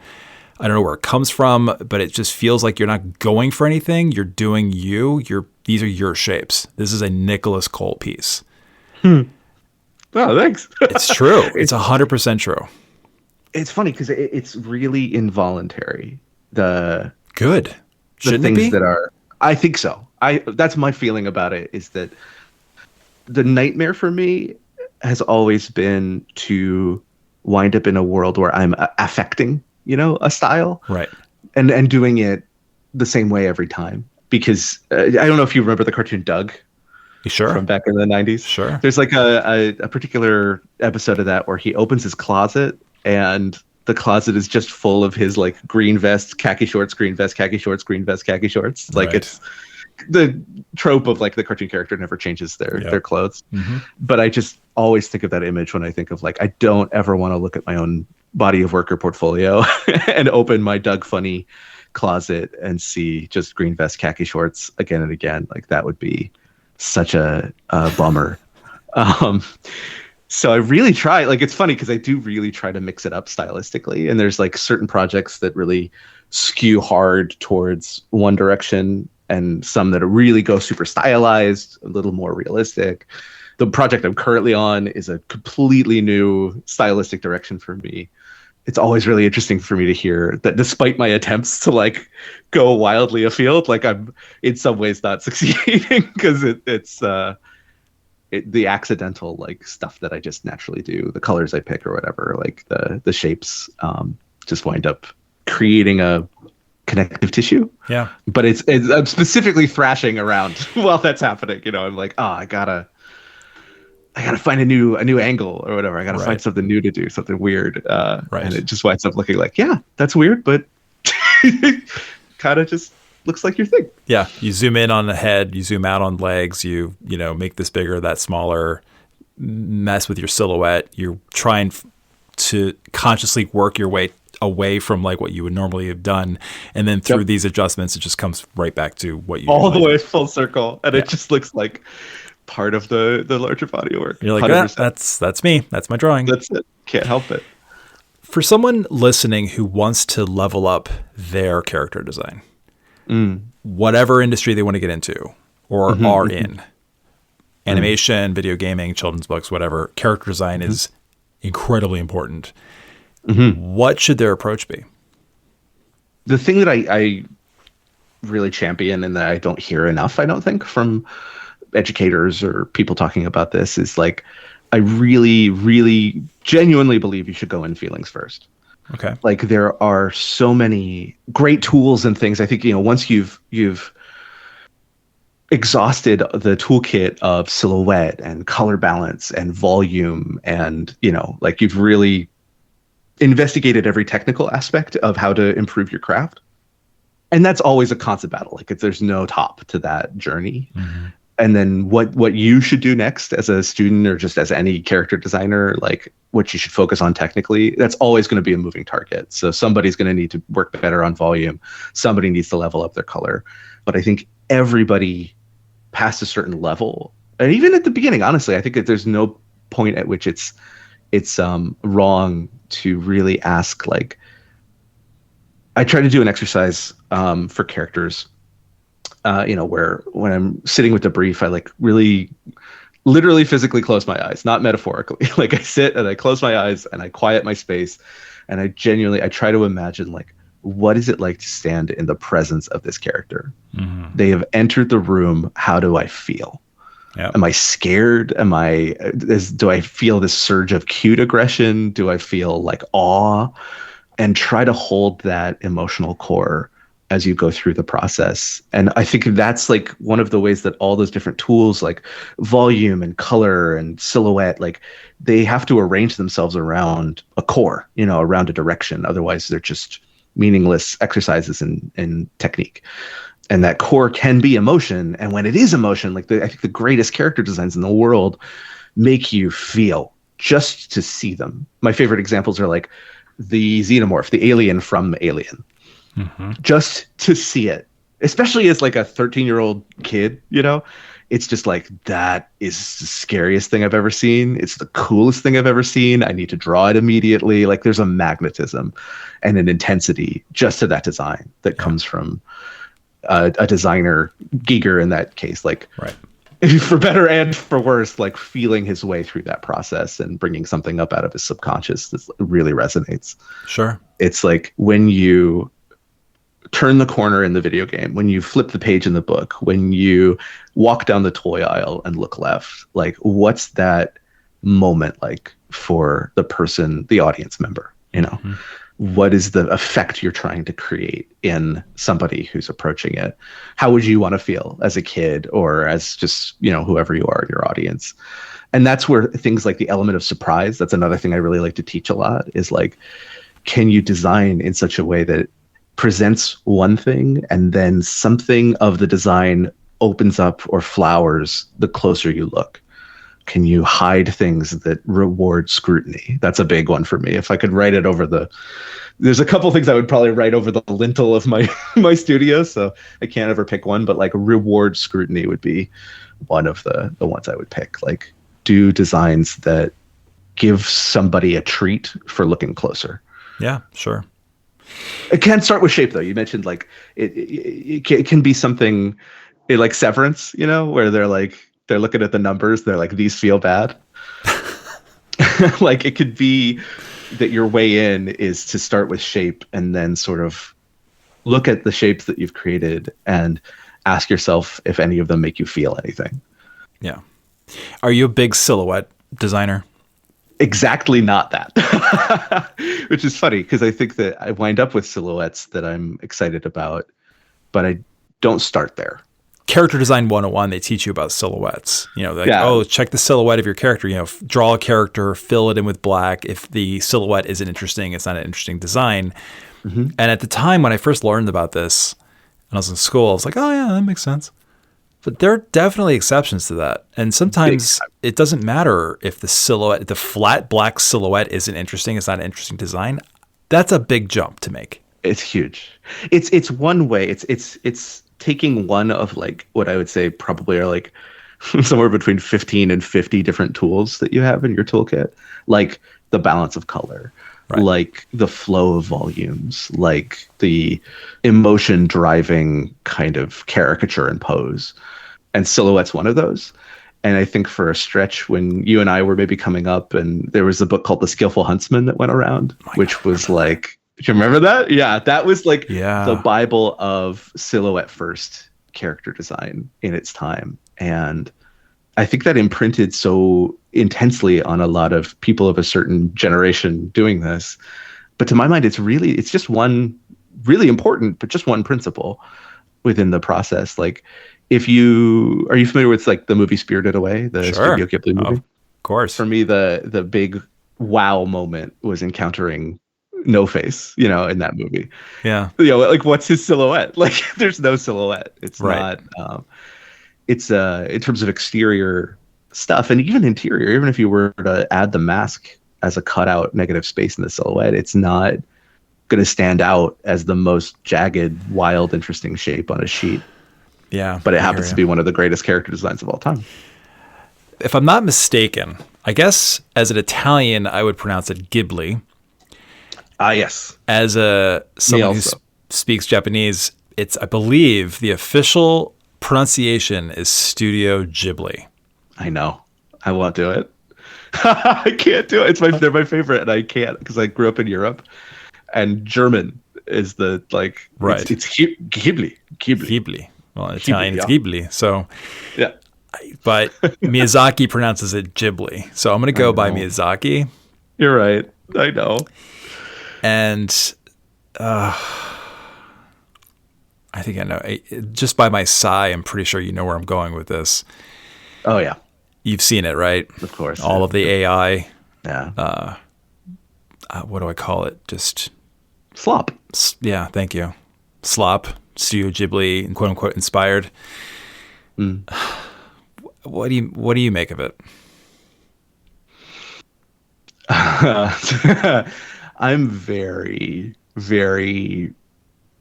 I don't know where it comes from, but it just feels like you're not going for anything. You're doing you. These are your shapes. This is a Nicholas Kole piece. Oh, thanks. It's true. It's 100% true. It's funny because it's really involuntary. Good. Shouldn't the things it be? That are, I think so. That's my feeling about it, is that the nightmare for me has always been to wind up in a world where I'm affecting, a style, right, and doing it the same way every time. Because I don't know if you remember the cartoon Doug. Sure. From back in the 90s. Sure. There's like a particular episode of that where he opens his closet, and the closet is just full of his like green vest, khaki shorts, green vest, khaki shorts, green vest, khaki shorts. Like It's the trope of like the cartoon character never changes their clothes. But I just always think of that image when I think of like, I don't ever want to look at my own body of work or portfolio and open my Doug Funny closet and see just green vest, khaki shorts again and again. Like that would be such a bummer. So I really try, like, it's funny because I do really try to mix it up stylistically. And there's like certain projects that really skew hard towards one direction, and some that really go super stylized, a little more realistic. The project I'm currently on is a completely new stylistic direction for me. It's always really interesting for me to hear that despite my attempts to like go wildly afield, like I'm in some ways not succeeding because it's the accidental like stuff that I just naturally do, the colors I pick or whatever, like the shapes just wind up creating a connective tissue. Yeah. But I'm specifically thrashing around while that's happening. I'm like, I gotta find a new angle or whatever. I gotta find something new to do, something weird. And it just winds up looking like, yeah, that's weird, but kind of just looks like your thing. Yeah. You zoom in on the head, you zoom out on legs, you make this bigger, that smaller, mess with your silhouette. You're trying to consciously work your way away from like what you would normally have done. And then through these adjustments, it just comes right back to what you all the way full circle. And it just looks like part of the larger body of work. You're like, that's me. That's my drawing. That's it. Can't help it. For someone listening who wants to level up their character design, whatever industry they want to get into or are in, animation, video gaming, children's books, whatever, character design is incredibly important. What should their approach be? The thing that I really champion and that I don't hear enough, I don't think, from educators or people talking about this is like, I really, really genuinely believe you should go in feelings first. Okay. Like there are so many great tools and things. I think, once you've exhausted the toolkit of silhouette and color balance and volume and, like you've really investigated every technical aspect of how to improve your craft. And that's always a constant battle. Like there's no top to that journey. And then what you should do next as a student or just as any character designer, like what you should focus on technically, that's always going to be a moving target. So somebody's going to need to work better on volume. Somebody needs to level up their color. But I think everybody past a certain level, and even at the beginning, honestly, I think that there's no point at which it's wrong to really ask, like, I try to do an exercise for characters, where when I'm sitting with the brief, I like really literally physically close my eyes, not metaphorically. Like I sit and I close my eyes and I quiet my space and I try to imagine, like, what is it like to stand in the presence of this character? They have entered the room. How do I feel? Yep. Am I scared? Do I feel this surge of cute aggression? Do I feel like awe? And try to hold that emotional core as you go through the process. And I think that's like one of the ways that all those different tools like volume and color and silhouette, like they have to arrange themselves around a core, around a direction. Otherwise they're just meaningless exercises in technique. And that core can be emotion. And when it is emotion, like I think the greatest character designs in the world make you feel just to see them. My favorite examples are like the xenomorph, the alien from Alien. Just to see it, especially as like a 13-year-old kid, it's just like, that is the scariest thing I've ever seen. It's the coolest thing I've ever seen. I need to draw it immediately. Like there's a magnetism and an intensity just to that design that comes from a designer, Giger in that case, like for better and for worse, like feeling his way through that process and bringing something up out of his subconscious that really resonates. Sure. It's like when you turn the corner in the video game, when you flip the page in the book, when you walk down the toy aisle and look left, like what's that moment like for the person, the audience member, What is the effect you're trying to create in somebody who's approaching it? How would you want to feel as a kid or as just, whoever you are in your audience? And that's where things like the element of surprise, that's another thing I really like to teach a lot, is like, can you design in such a way that it presents one thing and then something of the design opens up or flowers the closer you look? Can you hide things that reward scrutiny? That's a big one for me. If I could write it over there's a couple things I would probably write over the lintel of my studio, so I can't ever pick one, but like reward scrutiny would be one of the ones I would pick. Like do designs that give somebody a treat for looking closer. Yeah, sure. It can start with shape, though. You mentioned like it can be something like Severance, where they're looking at the numbers. They're like, these feel bad. Like it could be that your way in is to start with shape and then sort of look at the shapes that you've created and ask yourself if any of them make you feel anything. Yeah. Are you a big silhouette designer? Exactly not that, which is funny because I think that I wind up with silhouettes that I'm excited about, but I don't start there. Character Design 101, they teach you about silhouettes. Oh, check the silhouette of your character. Draw a character, fill it in with black. If the silhouette isn't interesting, it's not an interesting design. And at the time when I first learned about this, when I was in school, I was like, oh yeah, that makes sense. But there are definitely exceptions to that. And sometimes it doesn't matter if the flat black silhouette isn't interesting. It's not an interesting design. That's a big jump to make. It's huge. It's one way. It's taking one of like what I would say probably are like somewhere between 15 and 50 different tools that you have in your toolkit, like the balance of color, like the flow of volumes, like the emotion driving kind of caricature and pose. And silhouette's one of those. And I think for a stretch when you and I were maybe coming up, and there was a book called The Skillful Huntsman that went around, which was like, do you remember that? Yeah, that was like the Bible of silhouette first character design in its time. And I think that imprinted so intensely on a lot of people of a certain generation doing this. But to my mind, it's just one really important, but just one principle within the process. Like, are you familiar with like the movie Spirited Away, the Studio Ghibli movie? Of course. For me, the big wow moment was encountering No Face, in that movie. Yeah. Like what's his silhouette? Like there's no silhouette. It's not, it's in terms of exterior stuff and even interior, even if you were to add the mask as a cutout negative space in the silhouette, it's not going to stand out as the most jagged, wild, interesting shape on a sheet. Yeah. But it happens to be one of the greatest character designs of all time. If I'm not mistaken, I guess as an Italian, I would pronounce it Ghibli. Yes. As someone who speaks Japanese, I believe the official pronunciation is Studio Ghibli. I know. I won't do it. I can't do it. They're my favorite, and I can't because I grew up in Europe, and German is the right. It's Ghibli. Ghibli. Well, in Italian, it's Ghibli. So yeah. But Miyazaki pronounces it Ghibli, so I'm going to go by Miyazaki. You're right. I know. And I think I know. Just by my sigh, I'm pretty sure you know where I'm going with this. Oh yeah. You've seen it, right? Of course. All of the AI. Yeah. What do I call it? Just slop. Yeah, thank you. Slop. Studio Ghibli, quote unquote, inspired. Mm. What do you make of it? I'm very, very.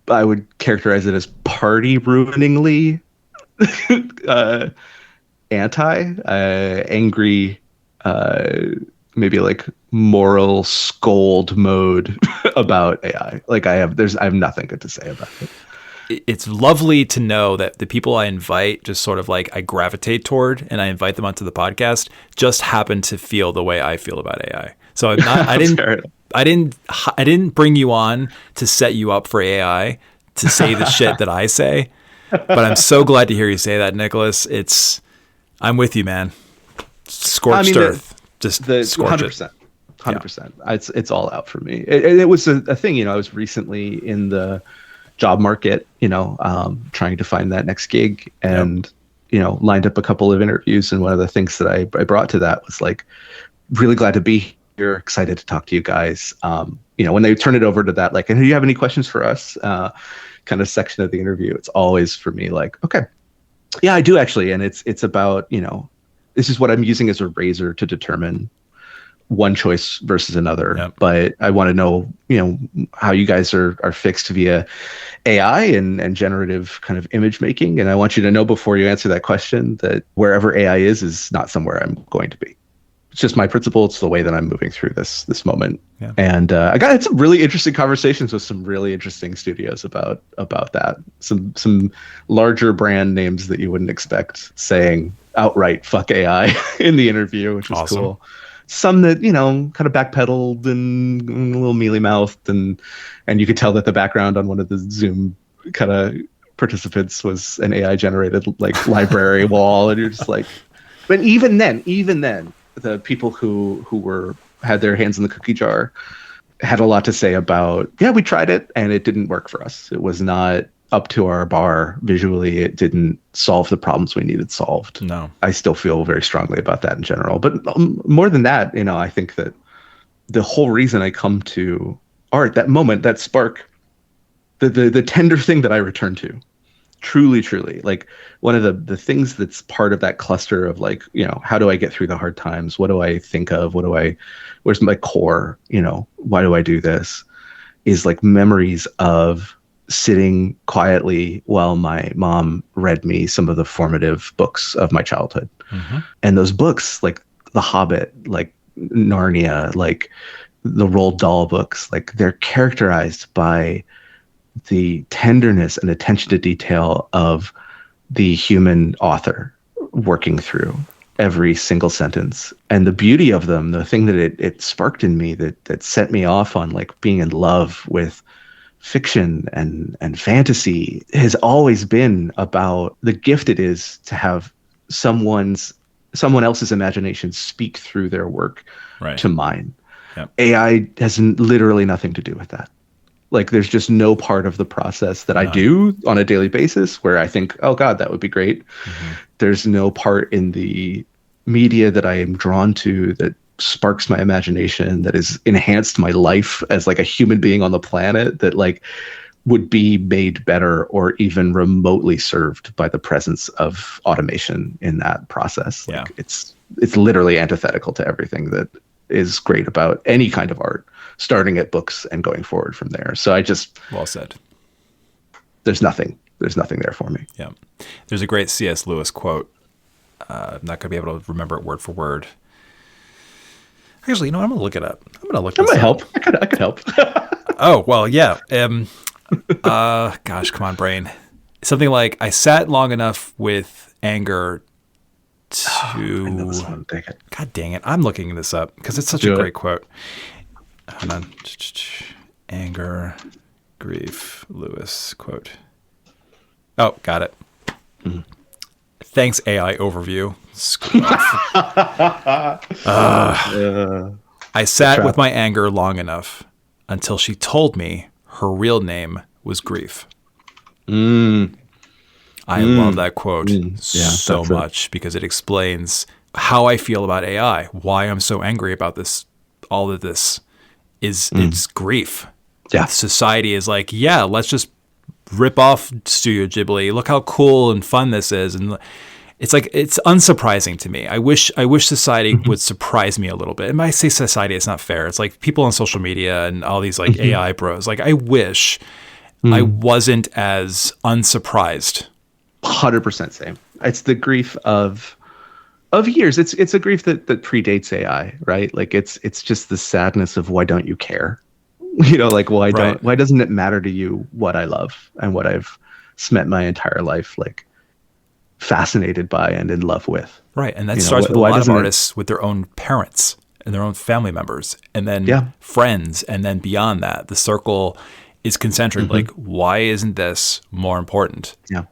I would characterize it as party ruiningly angry, maybe like moral scold mode about AI. Like I have nothing good to say about it. It's lovely to know that the people I invite just sort of like I gravitate toward and I invite them onto the podcast just happen to feel the way I feel about AI. So I didn't bring you on to set you up for AI to say the shit that I say, but I'm so glad to hear you say that, Nicholas. I'm with you, man. Scorched earth. Just scorch 100%. 100%. Yeah. It's all out for me. It was a thing, I was recently in the job market, trying to find that next gig and, lined up a couple of interviews. And one of the things that I brought to that was like, really glad to be here. Excited to talk to you guys. When they turn it over to that, like, and do you have any questions for us? Kind of section of the interview. It's always for me like, okay, yeah, I do actually. And it's about, this is what I'm using as a razor to determine one choice versus another. Yep. But I want to know, how you guys are fixed via AI and generative kind of image making. And I want you to know before you answer that question that wherever AI is not somewhere I'm going to be. It's just my principle. It's the way that I'm moving through this moment. Yeah. And I got some really interesting conversations with some really interesting studios about that. Some larger brand names that you wouldn't expect saying outright "fuck AI" in the interview, which was awesome. Cool. Some that kind of backpedaled and a little mealy mouthed, and you could tell that the background on one of the Zoom kind of participants was an AI generated like library wall, and you're just like, but even then, the people who had their hands in the cookie jar had a lot to say about, yeah, we tried it and it didn't work for us. It was not up to our bar visually. It didn't solve the problems we needed solved. No, I still feel very strongly about that in general. But more than that, I think that the whole reason I come to art, that moment, that spark, the tender thing that I return to, truly, like one of the things that's part of that cluster of like, how do I get through the hard times? What do I think of? Where's my core? Why do I do this? Is like memories of sitting quietly while my mom read me some of the formative books of my childhood. Mm-hmm. And those books, like The Hobbit, like Narnia, like the Roald Dahl books, like they're characterized by the tenderness and attention to detail of the human author working through every single sentence. And the beauty of them, the thing that it sparked in me that set me off on like being in love with fiction and fantasy has always been about the gift it is to have someone else's imagination speak through their work to mine. Yep. AI has literally nothing to do with that. Like there's just no part of the process that I do on a daily basis where I think, oh God, that would be great. Mm-hmm. There's no part in the media that I am drawn to that sparks my imagination, that has enhanced my life as like a human being on the planet, that like would be made better or even remotely served by the presence of automation in that process. Yeah. Like it's literally antithetical to everything that is great about any kind of art, starting at books and going forward from there. So I just, well said. There's nothing there for me. Yeah. There's a great C.S. Lewis quote. I'm not going to be able to remember it word for word. Actually, I'm going to look it up. I'm going to look this up. That might help. I could help. Oh, well, yeah. Gosh, come on, brain. Something like, I sat long enough with anger to... I know this one. Dang it. God dang it. I'm looking this up because it's such a great quote. Hold on. Anger, grief, Lewis quote. Oh, got it. Mm. Thanks, AI overview. I sat with my anger long enough until she told me her real name was grief. I love that quote so much because it explains how I feel about AI, why I'm so angry about this. All of this is it's grief. Yeah. Society is like, yeah, let's just rip off Studio Ghibli. Look how cool and fun this is. And it's like, it's unsurprising to me. I wish society would surprise me a little bit. And when I say society, it's not fair. It's like people on social media and all these like AI bros. Like I wish I wasn't as unsurprised. 100% same. It's the grief of years. It's a grief that predates AI, right? Like it's just the sadness of why don't you care? Like why doesn't it matter to you what I love and what I've spent my entire life like fascinated by and in love with? Right. And that starts with a lot of artists with their own parents and their own family members and then friends. And then beyond that, the circle is concentric. Like, why isn't this more important? Yeah.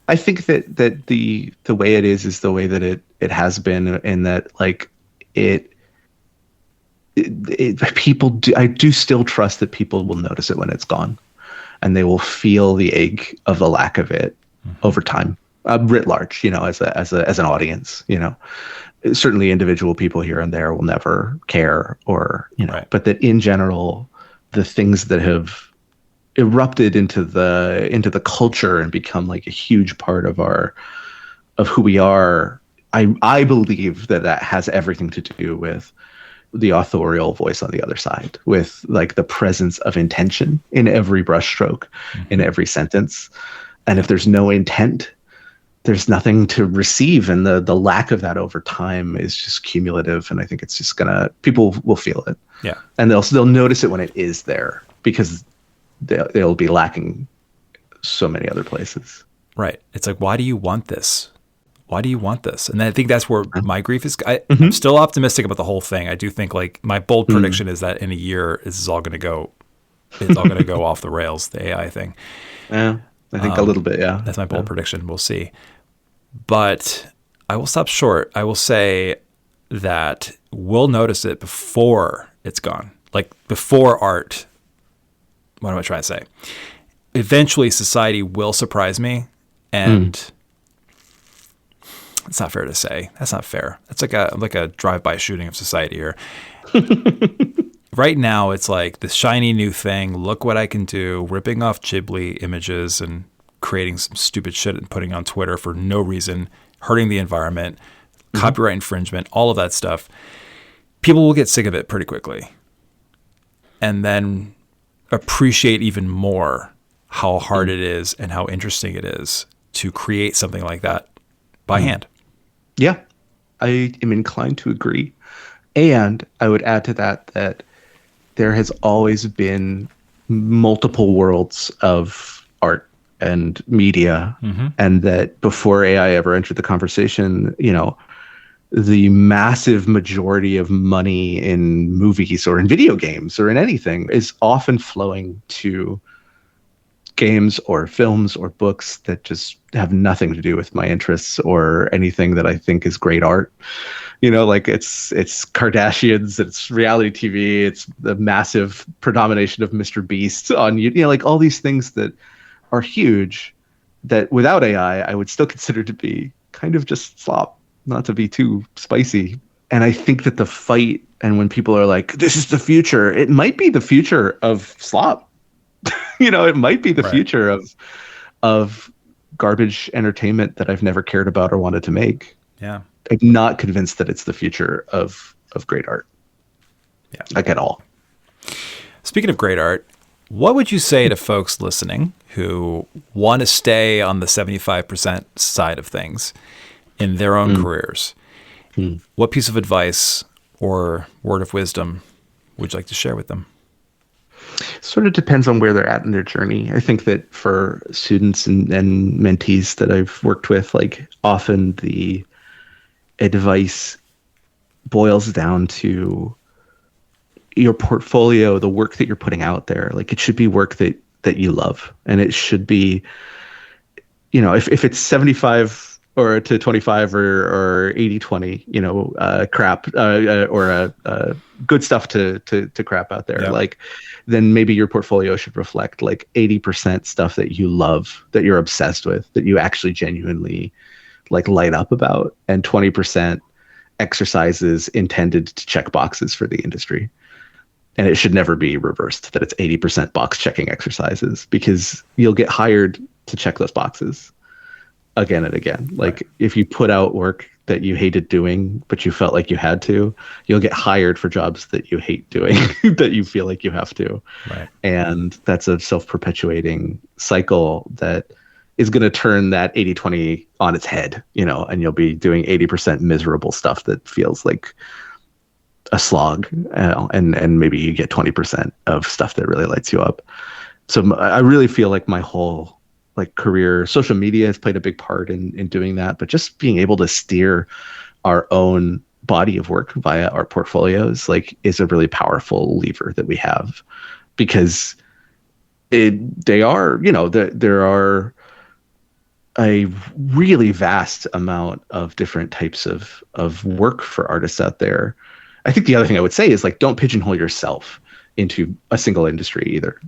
I think that the way it is the way that it has been, in that like people do, I do still trust that people will notice it when it's gone, and they will feel the ache of the lack of it over time, writ large, as an audience, certainly individual people here and there will never care or, but that in general, the things that have erupted into the culture and become like a huge part of who we are. I believe that has everything to do with the authorial voice on the other side, with like the presence of intention in every brushstroke, in every sentence. And if there's no intent, there's nothing to receive. And the lack of that over time is just cumulative. And I think it's just people will feel it. Yeah. And they'll notice it when it is there, because they'll be lacking so many other places. Right. It's like, why do you want this? Why do you want this? And I think that's where my grief is. I'm still optimistic about the whole thing. I do think like my bold prediction is that in a year, this is all going to go, it's all going to go off the rails, the AI thing. Yeah, I think a little bit. Yeah. That's my bold prediction. We'll see. But I will stop short. I will say that we'll notice it before it's gone, like before art. What am I trying to say? Eventually, society will surprise me, and it's not fair to say. That's not fair. That's like a drive-by shooting of society here. Right now, it's like this shiny new thing. Look what I can do! Ripping off Ghibli images and creating some stupid shit and putting on Twitter for no reason, hurting the environment, copyright infringement, all of that stuff. People will get sick of it pretty quickly, and then appreciate even more how hard it is and how interesting it is to create something like that by hand. Yeah, I am inclined to agree. And I would add to that there has always been multiple worlds of art and media, and that before AI ever entered the conversation, the massive majority of money in movies or in video games or in anything is often flowing to games or films or books that just have nothing to do with my interests or anything that I think is great art. Like it's Kardashians, it's reality TV, it's the massive predomination of Mr. Beast on like all these things that are huge that without AI I would still consider to be kind of just slop, not to be too spicy. And I think that the fight, and when people are like, this is the future, it might be the future of slop. It might be the future of garbage entertainment that I've never cared about or wanted to make. Yeah. I'm not convinced that it's the future of great art. Yeah. Like at all. Speaking of great art, what would you say to folks listening who want to stay on the 75% side of things in their own careers? What piece of advice or word of wisdom would you like to share with them? Sort of depends on where they're at in their journey. I think that for students and mentees that I've worked with, like often the advice boils down to your portfolio, the work that you're putting out there. Like it should be work that you love, and it should be, if it's 75 or to 25 or 80-20, crap or good stuff to crap out there. Yep. Then maybe your portfolio should reflect 80% stuff that you love, that you're obsessed with, that you actually genuinely light up about, and 20% exercises intended to check boxes for the industry. And it should never be reversed, that it's 80% box checking exercises, because you'll get hired to check those boxes again and again. If you put out work that you hated doing, but you felt like you had to, you'll get hired for jobs that you hate doing, that you feel like you have to. Right. And that's a self-perpetuating cycle that is going to turn that 80-20 on its head, and you'll be doing 80% miserable stuff that feels like a slog, and maybe you get 20% of stuff that really lights you up. So I really feel like my whole career, social media has played a big part in doing that, but just being able to steer our own body of work via our portfolios is a really powerful lever that we have, because there are a really vast amount of different types of work for artists out there. I think the other thing I would say is don't pigeonhole yourself into a single industry either.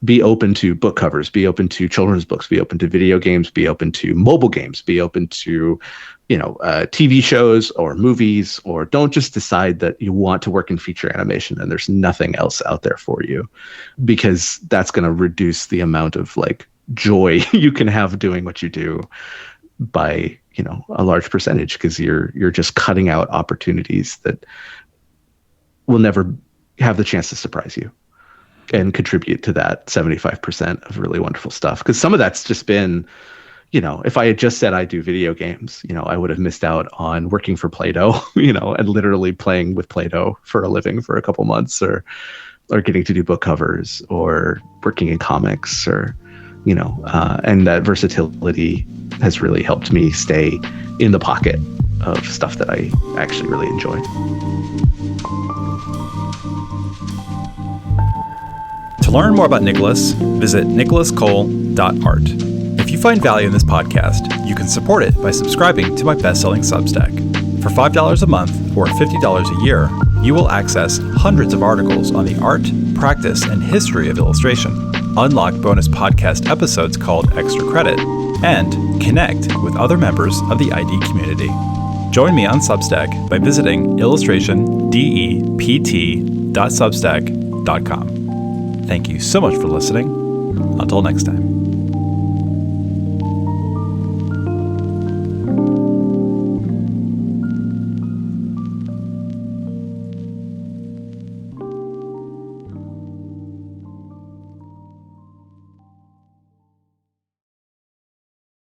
Be open to book covers, be open to children's books, be open to video games, be open to mobile games, be open to, TV shows or movies, or don't just decide that you want to work in feature animation and there's nothing else out there for you, because that's going to reduce the amount of joy you can have doing what you do by, a large percentage, because you're just cutting out opportunities that will never have the chance to surprise you and contribute to that 75% of really wonderful stuff. Because some of that's just been, if I had just said I do video games, I would have missed out on working for Play-Doh, and literally playing with Play-Doh for a living for a couple months, or getting to do book covers, or working in comics, or, and that versatility has really helped me stay in the pocket of stuff that I actually really enjoy. To learn more about Nicholas, visit nicholaskole.art. If you find value in this podcast, you can support it by subscribing to my best-selling Substack. For $5 a month or $50 a year, you will access hundreds of articles on the art, practice, and history of illustration, unlock bonus podcast episodes called Extra Credit, and connect with other members of the ID community. Join me on Substack by visiting illustrationdept.substack.com. Thank you so much for listening. Until next time.